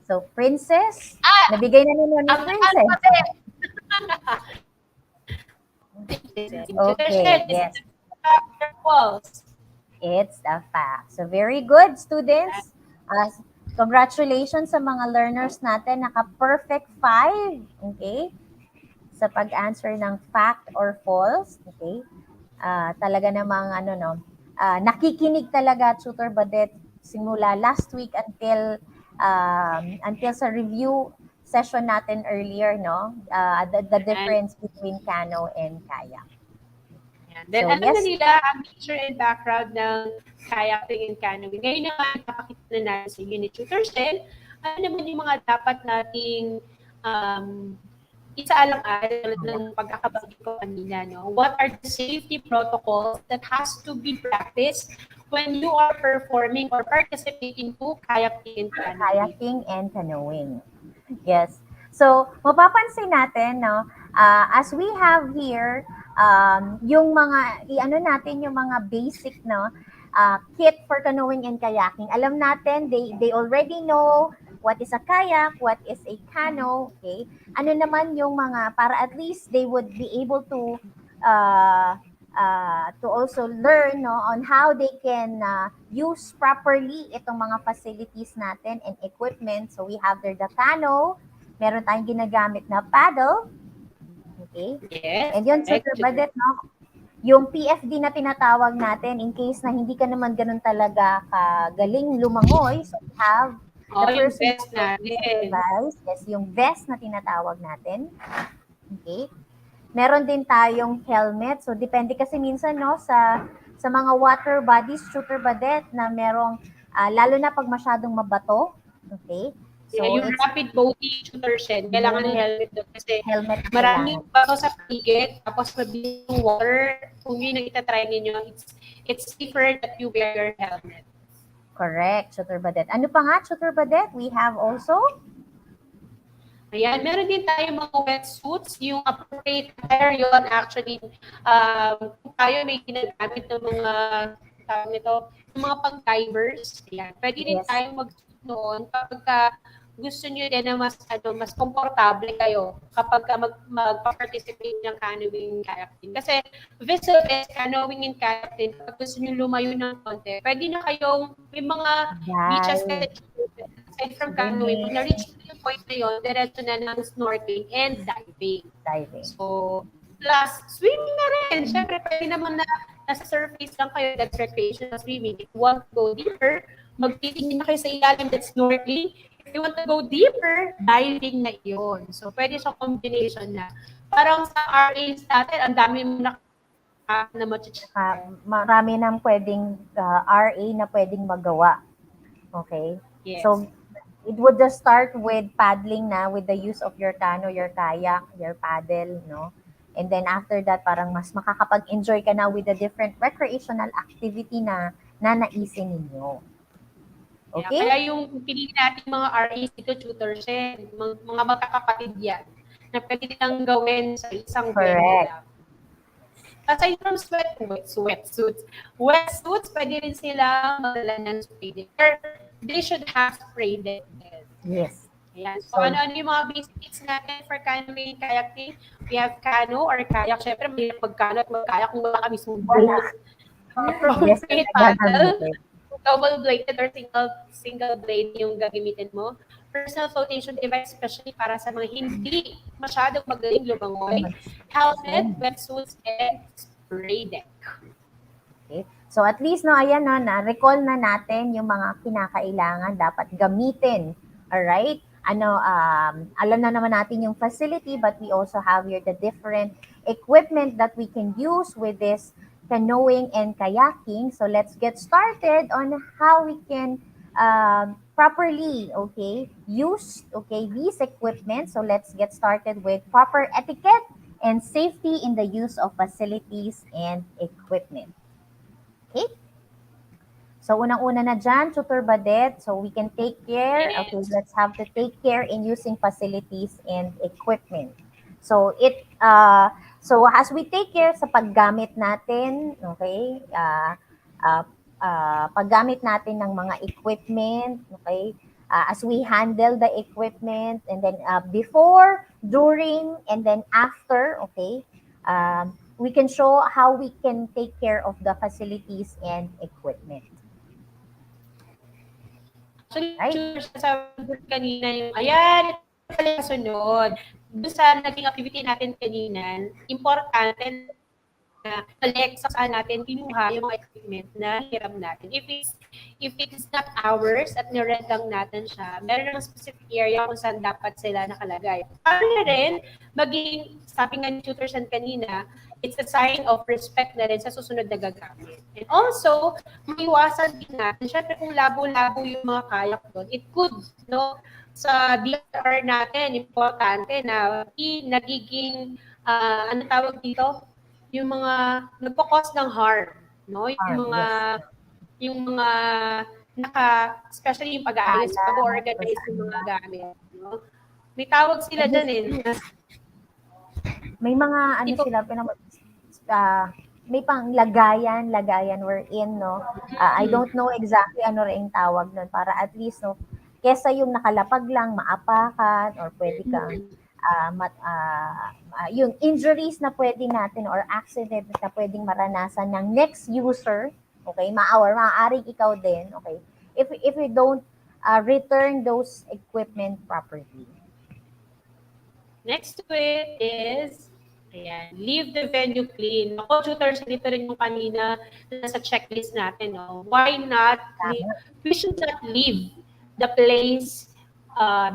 So, Princess, nabigay na ninyo ni Princess. Okay, yes. False. It's a fact. So, very good, students. Congratulations sa mga learners natin. Naka-perfect 5. Okay? Sa pag-answer ng fact or false. Okay? Talaga namang, nakikinig talaga, Tutor Badet, simula last week until sa review session natin earlier, no? The difference between canoe and kayak. Then, So, alam yes. na nila ang nature and background ng kayaking and canoeing. Ngayon naman, napakita na natin sa unit Tutor Shen, ano naman yung mga dapat nating isaalang-alang ng pagkakabanggit ko kanina, no? What are the safety protocols that has to be practiced when you are performing or participating to kayaking and canoeing? Kayaking and canoeing. Yes. So, mapapansin natin, no, as we have here, yung mga, natin yung mga basic, no, kit for canoeing and kayaking. Alam natin, they already know what is a kayak, what is a canoe, okay? Ano naman yung mga, para at least they would be able to also learn, no, on how they can use properly itong mga facilities natin and equipment. So we have there the canoe, meron tayong ginagamit na paddle, okay? Yes. And yun, Tutor Badet, no, yung PFD na tinatawag natin, in case na hindi ka naman ganun talaga kagaling lumangoy, so we have the yung person vest natin. Yes, yung vest na tinatawag natin. Okay? Meron din tayong helmet. So, depende kasi minsan, no, sa mga water bodies, Tutor Badet, na merong, lalo na pag masyadong mabato. Okay? So, yung rapid boating, Tutor Shen, kailangan ng helmet doon kasi helmet maraming bato sa paligid, tapos mabilis yung water. Kung yun ang itatry ninyo, it's safer that you wear your helmet. Correct, Tutor Badet. Ano pa nga, Tutor Badet? We have also? Ayan, meron din tayo mga wetsuits, yung appropriate attire yun actually. Kung tayo may ginagamit ng mga, yung mga pang-divers, ayan, pwede din tayo mag-suit noon kapag gusto nyo din na mas komportable kayo kapag mag-participate ng canoeing and kayaking. Kasi vis-a-vis canoeing and kayaking, kapag gusto nyo lumayo ng konti, pwede na kayong may mga beaches kasi aside from canoeing, pag na-reach yung point na yun, diretso na ng snorkeling and diving. So, plus, swimming na rin. Siyempre, pwede naman na nasa surface lang kayo, that's recreational swimming. If you want to go deeper, magtitingin na kayo sa ilalim, that's snorkeling. If you want to go deeper, diving na yun. So, pwede siyang combination na. Parang sa RAs natin, ang dami mo na ma-check. Marami nang pwedeng RA na pwedeng magawa. Okay? Yes. So, it would just start with paddling na, with the use of your canoe, your kayak, your paddle, no? And then after that, parang mas makakapag-enjoy ka na with the different recreational activity na naisin ninyo. Okay? Kaya yung pinili natin mga RAs dito, tutors, mga magkakapatid yan, na pwede nilang gawin sa isang venue Correct. lang. Aside from wetsuits, pwede rin sila magdala ng spray. They should have spray din. Yes. Ayan. So, ano yung mga basics natin for canoeing, kayaking? We have canoe or kayak. Siyempre, mahirap mag-canoe at mag-kayak kung wala kami sumbong. Yes, Paddle, double-bladed or single blade yung gagamitin mo. Personal flotation device, especially para sa mga hindi masyadong magaling lumangoy. Helmet, wetsuits, and spray deck. Okay. So at least no, ayan no, na-recall na natin yung mga kinakailangan dapat gamitin. Alright? Alam na naman natin yung facility, but we also have here the different equipment that we can use with this canoeing and kayaking. So let's get started on how we can properly, use, these equipment. So let's get started with proper etiquette and safety in the use of facilities and equipment. Okay? So, unang-una na dyan, Tutor Badet, so we can take care, let's have to take care in using facilities and equipment. So, as we take care sa paggamit natin, paggamit natin ng mga equipment, as we handle the equipment, and then before, during, and then after, we can show how we can take care of the facilities and equipment. Actually, sabi ko kanina yung, ayan, ito pala yung sunod. Doon sa naging activity natin kanina, importante na collect saan natin kinuha yung mga equipment na hiram natin. If it is not ours at nirent lang natin siya, meron ng specific area kung saan dapat sila nakalagay. Para rin, maging, sabi nga ni tutors kanina, it's a sign of respect na rin sa susunod na gagamit. And also, maiwasan din natin, syempre kung labo-labo yung mga kayak doon, it could, sa DRR natin, importante na nagiging, ano tawag dito? Yung mga nagpo-cause ng harm, yung mga especially yung pag-aayos, pag-organize yung mga gamit, May tawag sila dyan May mga sila may pang lagayan we're in, I don't know exactly ano rin tawag nun, para at least kesa yung nakalapag lang maapakan or pwede kang yung injuries na pwede natin or accident na pwedeng maranasan ng next user, maaaring ikaw din, if we don't return those equipment properly. Next to it is, leave the venue clean. Ako, tutors, dito rin yung kanina sa checklist natin. Why not? We should not leave the place,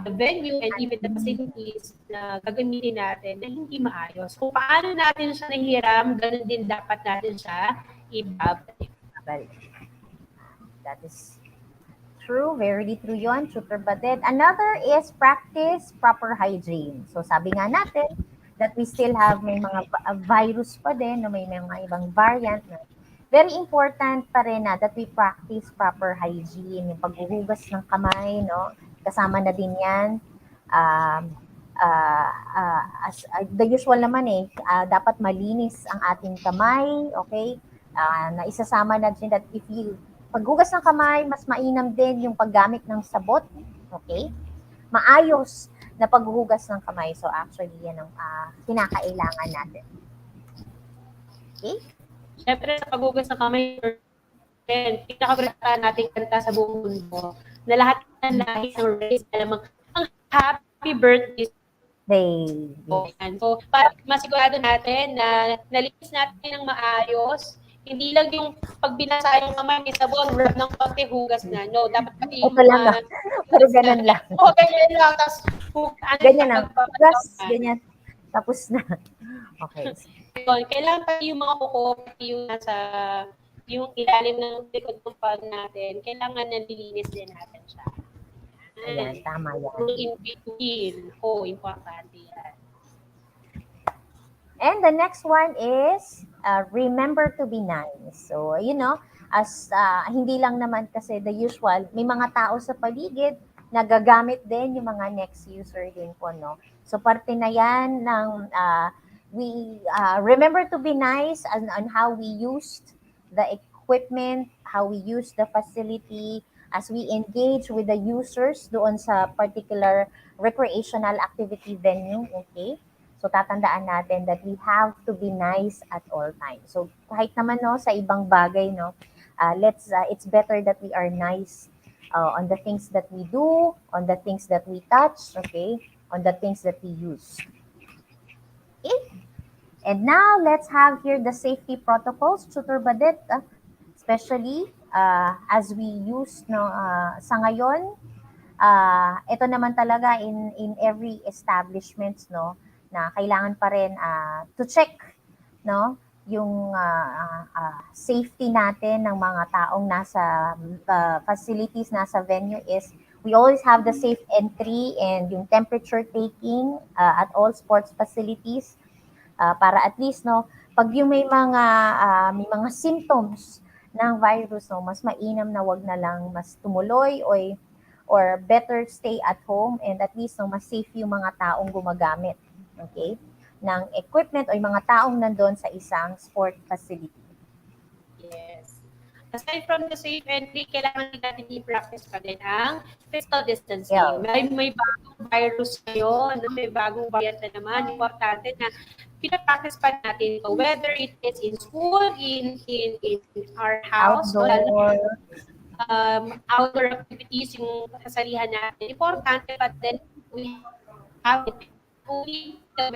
the venue, and even the facilities na gagamitin natin na hindi maayos. Kung paano natin siya nahiram, ganun din dapat natin siya ibabalik. That is true, very true yun, Tutor Badet. Another is practice proper hygiene. So sabi nga natin that we still have may mga virus pa din, may mga ibang variant. Very important pa rin na that we practice proper hygiene, yung paghuhugas ng kamay, kasama na din yan. The usual naman dapat malinis ang ating kamay, na isasama na din that if you paghugas ng kamay, mas mainam din yung paggamit ng sabot, maayos na paghuhugas ng kamay. So actually, yan ang kinakailangan natin. Okay? Siyempre, sa paghugas ng kamay, pinakabrata natin kanta sa buong mundo na lahat ng lahi ng race, alam ang happy birthday. So, para masigurado natin na nalinis natin ng maayos, hindi lang yung pag binasa yung kamay, may sabon, rub ng konti, hugas na. No, dapat pati yung pero ganun lang. Ganyan lang. Tapos, ganyan lang. Plus, ganyan. Tapos na. Okay. Yun, kailangan pa yung mga kuko, pati yung nasa, yung ilalim ng likod ng pag natin, kailangan nalilinis din natin siya. Ayan, tama yan. Yung in between, importante yan. And the next one is remember to be nice. So, as hindi lang naman kasi the usual, may mga tao sa paligid nagagamit din yung mga next user din po, no? So, parte na yan ng we remember to be nice on how we used the equipment, how we use the facility, as we engage with the users doon sa particular recreational activity venue, okay? So tatandaan natin that we have to be nice at all times. So kahit naman no sa ibang bagay no, it's better that we are nice on the things that we do, on the things that we touch, okay? On the things that we use. Okay? And now let's have here the safety protocols, Tutor Badet, especially as we use no sa ngayon, ito naman talaga in every establishments no na kailangan pa rin to check no yung safety natin ng mga taong nasa facilities, nasa venue is we always have the safe entry and yung temperature taking at all sports facilities para at least no pag yung may mga symptoms ng virus no mas mainam na wag na lang mas tumuloy or better stay at home and at least no mas safe yung mga taong gumagamit, okay, ng equipment o yung mga taong nandun sa isang sport facility. Yes. Aside from the safe entry, kailangan din natin i-practice pa din ang physical distancing. Yeah. May bagong virus ngayon, may bagong variant na naman. Importante na pinapractice pa natin ito, whether it is in school, in our house, outdoor activities, yung kasalihan natin. Importante pa din we have it only the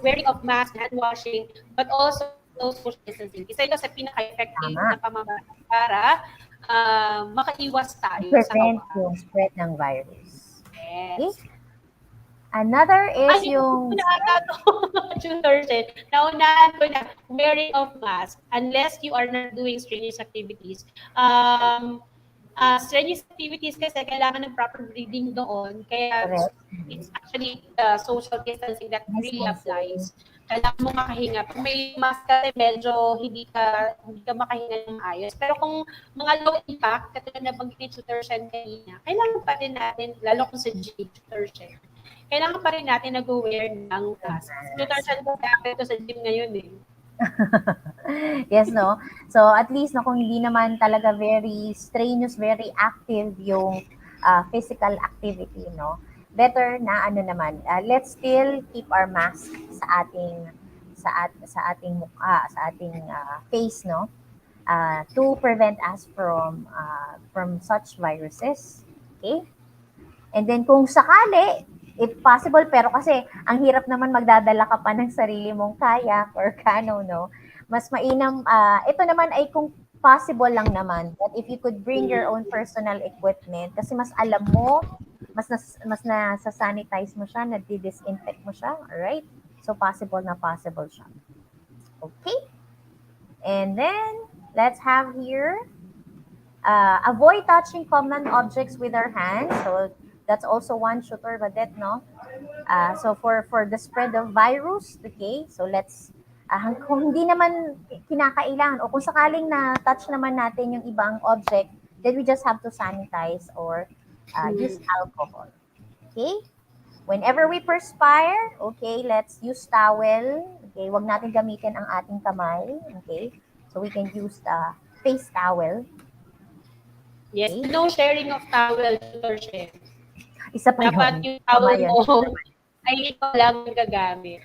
wearing of mask, hand washing, but also social distancing. Isa ito sa pinaka-effective na pamamagitan para makaiwas tayo sa prevent yung spread ng virus. Yes. Okay? Another is yung naunahan ko na wearing of mask unless you are not doing strenuous activities. Strenuous activities kasi kailangan ng proper breathing doon. Kaya it's actually social distancing that really applies. Kailangan mo makahinga. Kung may mask kasi medyo hindi ka makahinga ng ayos. Pero kung mga low impact, katulad na banggit ni Tutor Shen kanina, kailangan pa rin natin, lalo kung sa gym, Tutor Shen, kailangan pa rin natin nag-wear ng mask. Tutor Shen ko ito sa gym ngayon eh. Yes, no? So, at least, no, kung hindi naman talaga very strenuous, very active yung physical activity, no? Better na naman, let's still keep our mask sa ating mukha, sa ating face, no? To prevent us from such viruses. Okay? And then kung sakali, if possible, pero kasi ang hirap naman magdadala ka pa ng sarili mong kayak or canoe, no? Mas mainam, ito naman ay kung possible lang naman, that if you could bring your own personal equipment, kasi mas alam mo, mas nasa-sanitize mo siya, nadi-disinfect mo siya, alright? So, possible siya. Okay? And then, let's have here, avoid touching common objects with our hands. So, that's also one Tutor Badet, no? So for the spread of virus, okay? So let's kung hindi naman kinakailangan o kung sakaling na touch naman natin yung ibang object, then we just have to sanitize or use alcohol. Okay? Whenever we perspire, okay, let's use towel. Okay, wag natin gamitin ang ating kamay, okay? So we can use the face towel. Yes, okay. No sharing of towel, Tutor Shen. Isa pa dapat yung towel mo ay ikaw lang gagamit.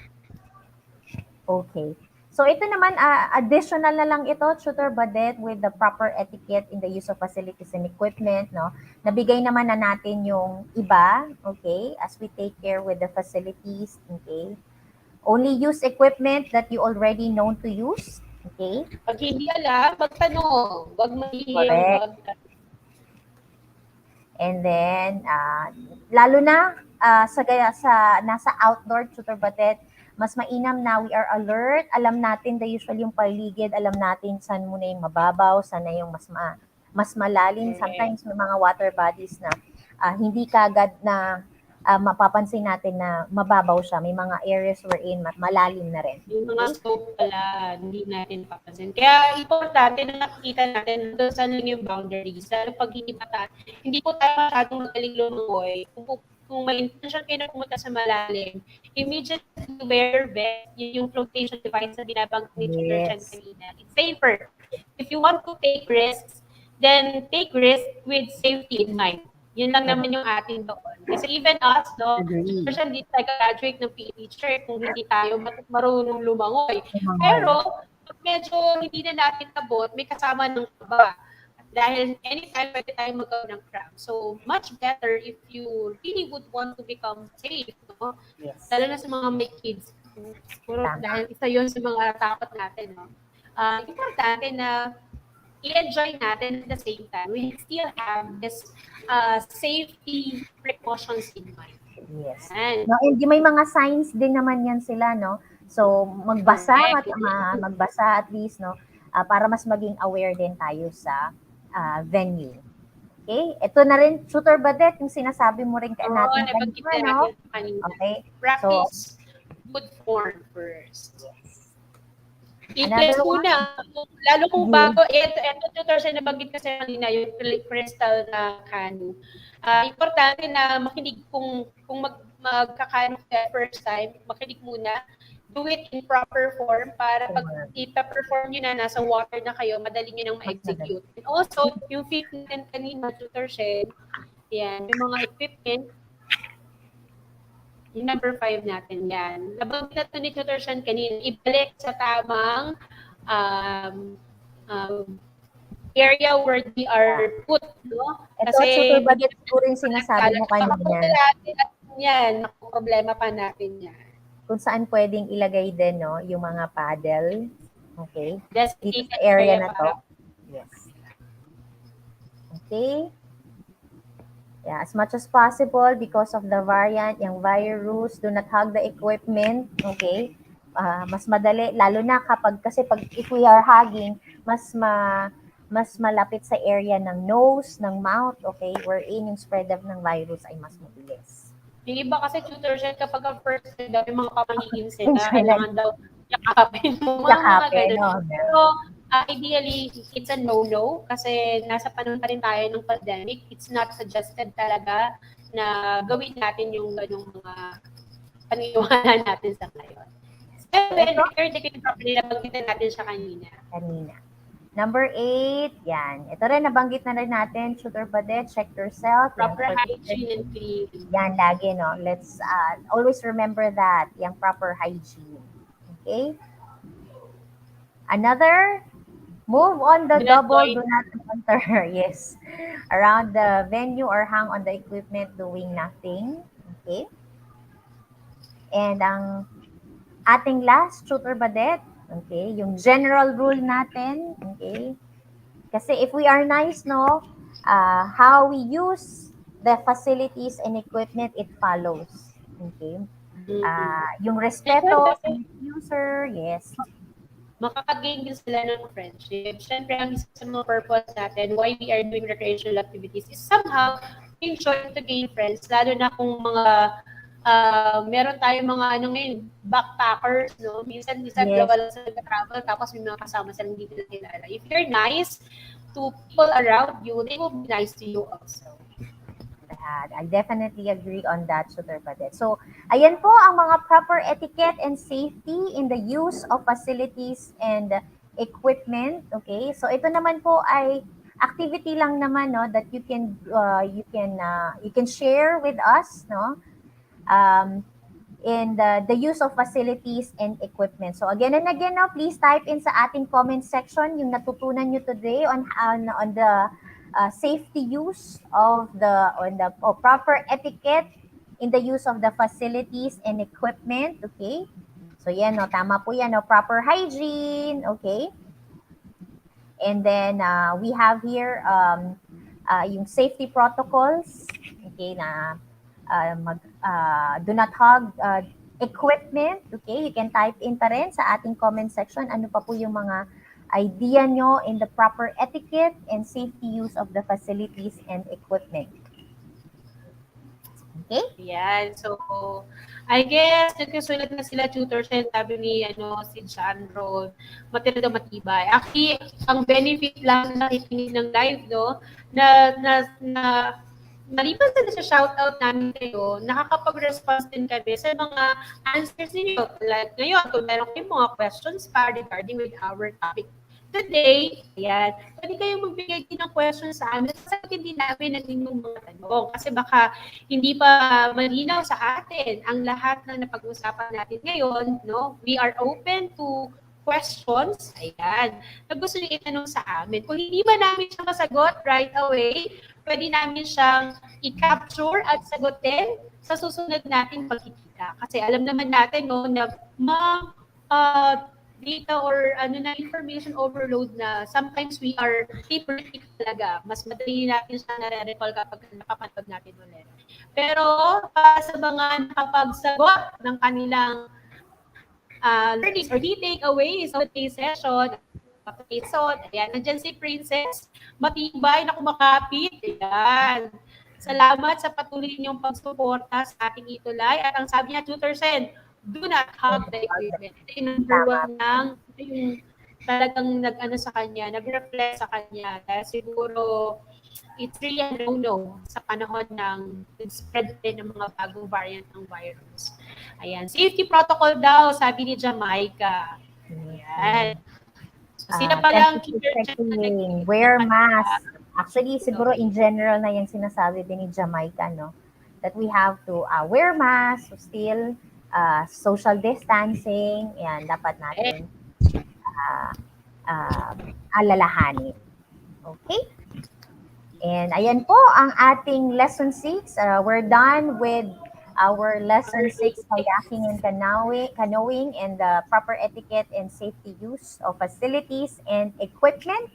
Okay. So ito naman, additional na lang ito, Tutor Badet, with the proper etiquette in the use of facilities and equipment, no? Nabigay naman na natin yung iba, okay, as we take care with the facilities, okay? Only use equipment that you already known to use, okay? Pag hindi alam, magtanong. Huwag mahihiyang magtanong. And then, lalo na sa nasa outdoor, Tutor Badet, mas mainam na we are alert, alam natin the usual yung paligid, alam natin saan muna yung mababaw, saan na yung mas malalim. Sometimes may mga water bodies na hindi kagad na mapapansin natin na mababaw siya. May mga areas wherein malalim na rin. Yung mga scope pala, hindi natin papansin. Kaya importante na nakikita natin doon saan lang yung boundaries. Lalo pag hindi po tayo masyadong magaling lumangoy. Kung may intention kayo na pumunta sa malalim, immediately wear your vest, yung flotation device na binabanggit ni Tutor Chen kanina. It's safer. If you want to take risks, then take risk with safety in mind. Yun lang naman yung atin doon. Kasi even us, no, kasi hindi tayo graduate ng PE teacher kung hindi tayo marunong lumangoy. Pero, pag medyo hindi na natin nabot, may kasama ng kaba. Dahil anytime pwede tayo magkaroon ng cramp. So, much better if you really would want to become safe, no? Yes. Lalo na sa mga may kids. Puro dahil isa yun sa mga takot natin, no? Importante na i-enjoy natin at the same time. We still have this safety precautions in mind. Yes. And, No, and may mga signs din naman yan sila, no? So, magbasa at least, no? Para mas maging aware din tayo sa venue. Okay? Ito na rin, Tutor Badet, yung sinasabi mo rin natin kanina, no? Okay. Practice good form first. Yes. I-test muna. Lalo kung bago, ito Tutor, siya nabanggit kasi kanina, yung crystal na canoe. Importante na makinig kung magkakano ka first time, makinig muna. Do it in proper form para pag ipa-perform nyo na nasa water na kayo, madali nyo nang ma-execute. And also, yung fitness kanina, Tutor Shen, yan, yung mga equipment, yung number 5 natin yan. Nabanggit na ito ni Tutor Shen kanina, ibalik sa tamang area where they are put, no? Ito, Tutor Badet, siguro yung sinasabi mo kanina. Yan, problema pa natin yan. Kung saan pwedeng ilagay din, no, yung mga paddle. Okay? Dito sa area na to. Yes. Okay? Yeah, as much as possible, because of the variant, yung virus, do not hug the equipment. Okay? Mas madali, lalo na kasi if we are hugging, mas malapit sa area ng nose, ng mouth, okay? Wherein yung spread of ng virus ay mas mabilis. Yung iba kasi Tutor Shen, kapag ang first day daw, yung mga pamangingin sila, kailangan daw yakapin mo. Mga ganun. Pero ideally, it's a no-no kasi nasa panahon pa rin tayo ng pandemic. It's not suggested talaga na gawin natin yung ganung mga paniwala natin sa ngayon. So, properly, nabanggitan natin siya kanina. Number 8, yan. Ito rin, nabanggit na rin natin, Tutor Badet, check yourself. Proper hygiene and clean. Yan, lagi, no? Let's always remember that, yung proper hygiene. Okay? Another, move on the double, do not enter. Yes. Around the venue or hang on the equipment doing nothing. Okay? And ang ating last, Tutor Badet, okay, yung general rule natin, okay? Kasi if we are nice, no, how we use the facilities and equipment, it follows. Okay? Yung respeto sa user, yes. Makakagain din sila ng friendship. Siyempre, ang isa sa mga purpose natin, why we are doing recreational activities, is somehow being trying to gain friends, lalo na kung mga meron tayong mga ngayon, backpackers, no? Minsan dalawa lang sa nag-travel, tapos may mga kasama silang hindi nila kilala. If you're nice to people around you, they will be nice to you also. I definitely agree on that, Tutor Badet. So, ayan po ang mga proper etiquette and safety in the use of facilities and equipment. Okay? So, ito naman po ay activity lang naman, no, that you can share with us, no? In the use of facilities and equipment. So again and again, now please type in sa ating comment section yung natutunan nyo today on the safety use of proper etiquette in the use of the facilities and equipment. Okay? So yan, no, tama po yan, no, proper hygiene. Okay? And then we have here yung safety protocols. Okay, na do not hug equipment. Okay, you can type in pa rin sa ating comment section ano pa po yung mga idea nyo in the proper etiquette and safety use of the facilities and equipment. Okay? Yan. So, I guess, nagkasulat na sila tutor siya, sabi ni si John Ron, matira daw matibay. Actually, ang benefit lang na nakikinig ng live, no, na maliban sa shoutout namin kayo, nakakapag-response din kami sa mga answers ninyo. Like ngayon, kung meron kayong mga questions pa regarding with our topic today, ayan, pwede kayong magbigay din ng questions sa amin. Sasagutin din namin ang inyong mga tanong. Kasi baka hindi pa malinaw sa atin ang lahat ng napag-usapan natin ngayon. No? We are open to questions, ayan, na gusto nyo itanong sa amin. Kung hindi ba namin siya masagot right away, pwede namin siyang i-capture at sagutin sa susunod nating pagkikita. Kasi alam naman natin no, na data or information overload na sometimes we are hypercritic talaga. Mas madali natin siya nare-recall kapag nakapanood natin ulit. Pero sa mga nakapagsagot ng kanilang learnings or key takeaways sa today's session, ayan, nandyan si Princess, matibay na kumakapit. Ayan. Salamat sa patuloy ninyong pagsuporta sa ating ETUlay. At ang sabi niya, Tutor Sen, do not have the equipment. Ito yung number one ng, ito yung talagang sa kanya, nag-reflect sa kanya. Dahil siguro, it's really a no-no sa panahon ng spread din ng mga bagong variant ng virus. Ayan. Safety protocol daw, sabi ni Jamaica. Ayan. So, sino pa lang wear mask. Actually, siguro in general na yung sinasabi din ni Jamaica, no? That we have to wear mask, so still social distancing, yan, dapat natin alalahanin. Okay? And ayan po ang ating lesson 6. We're done with our lesson 6, kayaking and canoeing and the proper etiquette and safety use of facilities and equipment.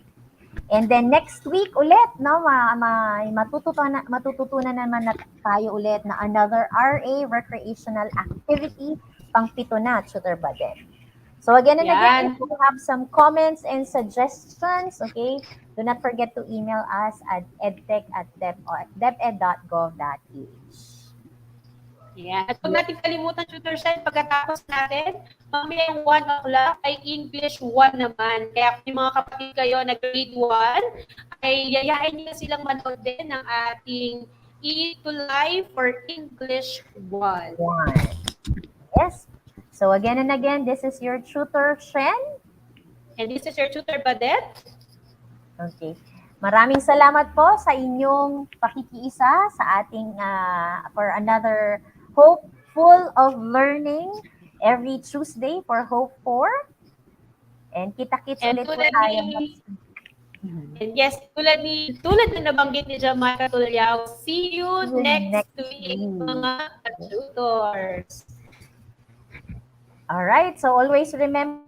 And then next week ulit, no, matututunan naman na tayo ulit na another RA recreational activity, pang-pito na, Tutor Badet. So again and again, if you have some comments and suggestions, okay, do not forget to email us at edtech@deped.gov.ph. Yeah. At huwag natin kalimutan, Tutor Sen, pagkatapos natin, mamaya 1 o'clock ay English 1 naman. Kaya kung yung mga kapatid kayo na grade 1, ay yayain nyo silang manood din ng ating ETUlay for English 1. Yes. So again and again, this is your Tutor Shen. And this is your Tutor Badet. Okay. Maraming salamat po sa inyong pakikiisa sa ating for another Hope Full of Learning every Tuesday for Hope 4. And kita-kits ulit po tayo. And yes, tulad na nabanggit ni Jamaica Tulyaw, see you next week, mga tutors. Alright, so always remember.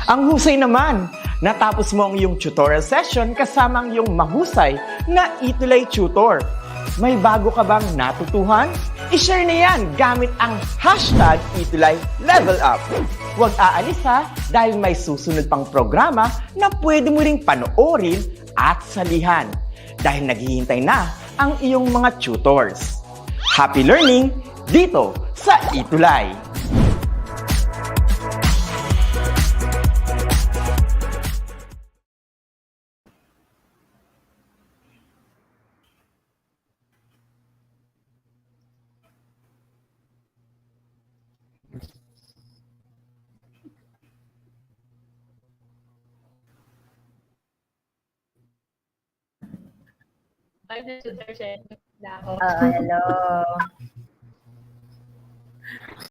Ang husay naman! Natapos mo ang iyong tutorial session kasama ang iyong mahusay na ETUlay tutor. May bago ka bang natutuhan? I-share na yan gamit ang hashtag #ETUlayLevelUp. Huwag aalis ha, dahil may susunod pang programa na pwede mo ring panoorin at salihan. Dahil naghihintay na ang iyong mga tutors. Happy learning dito sa ETUlay! Ay, na Tutor Sen. Hello.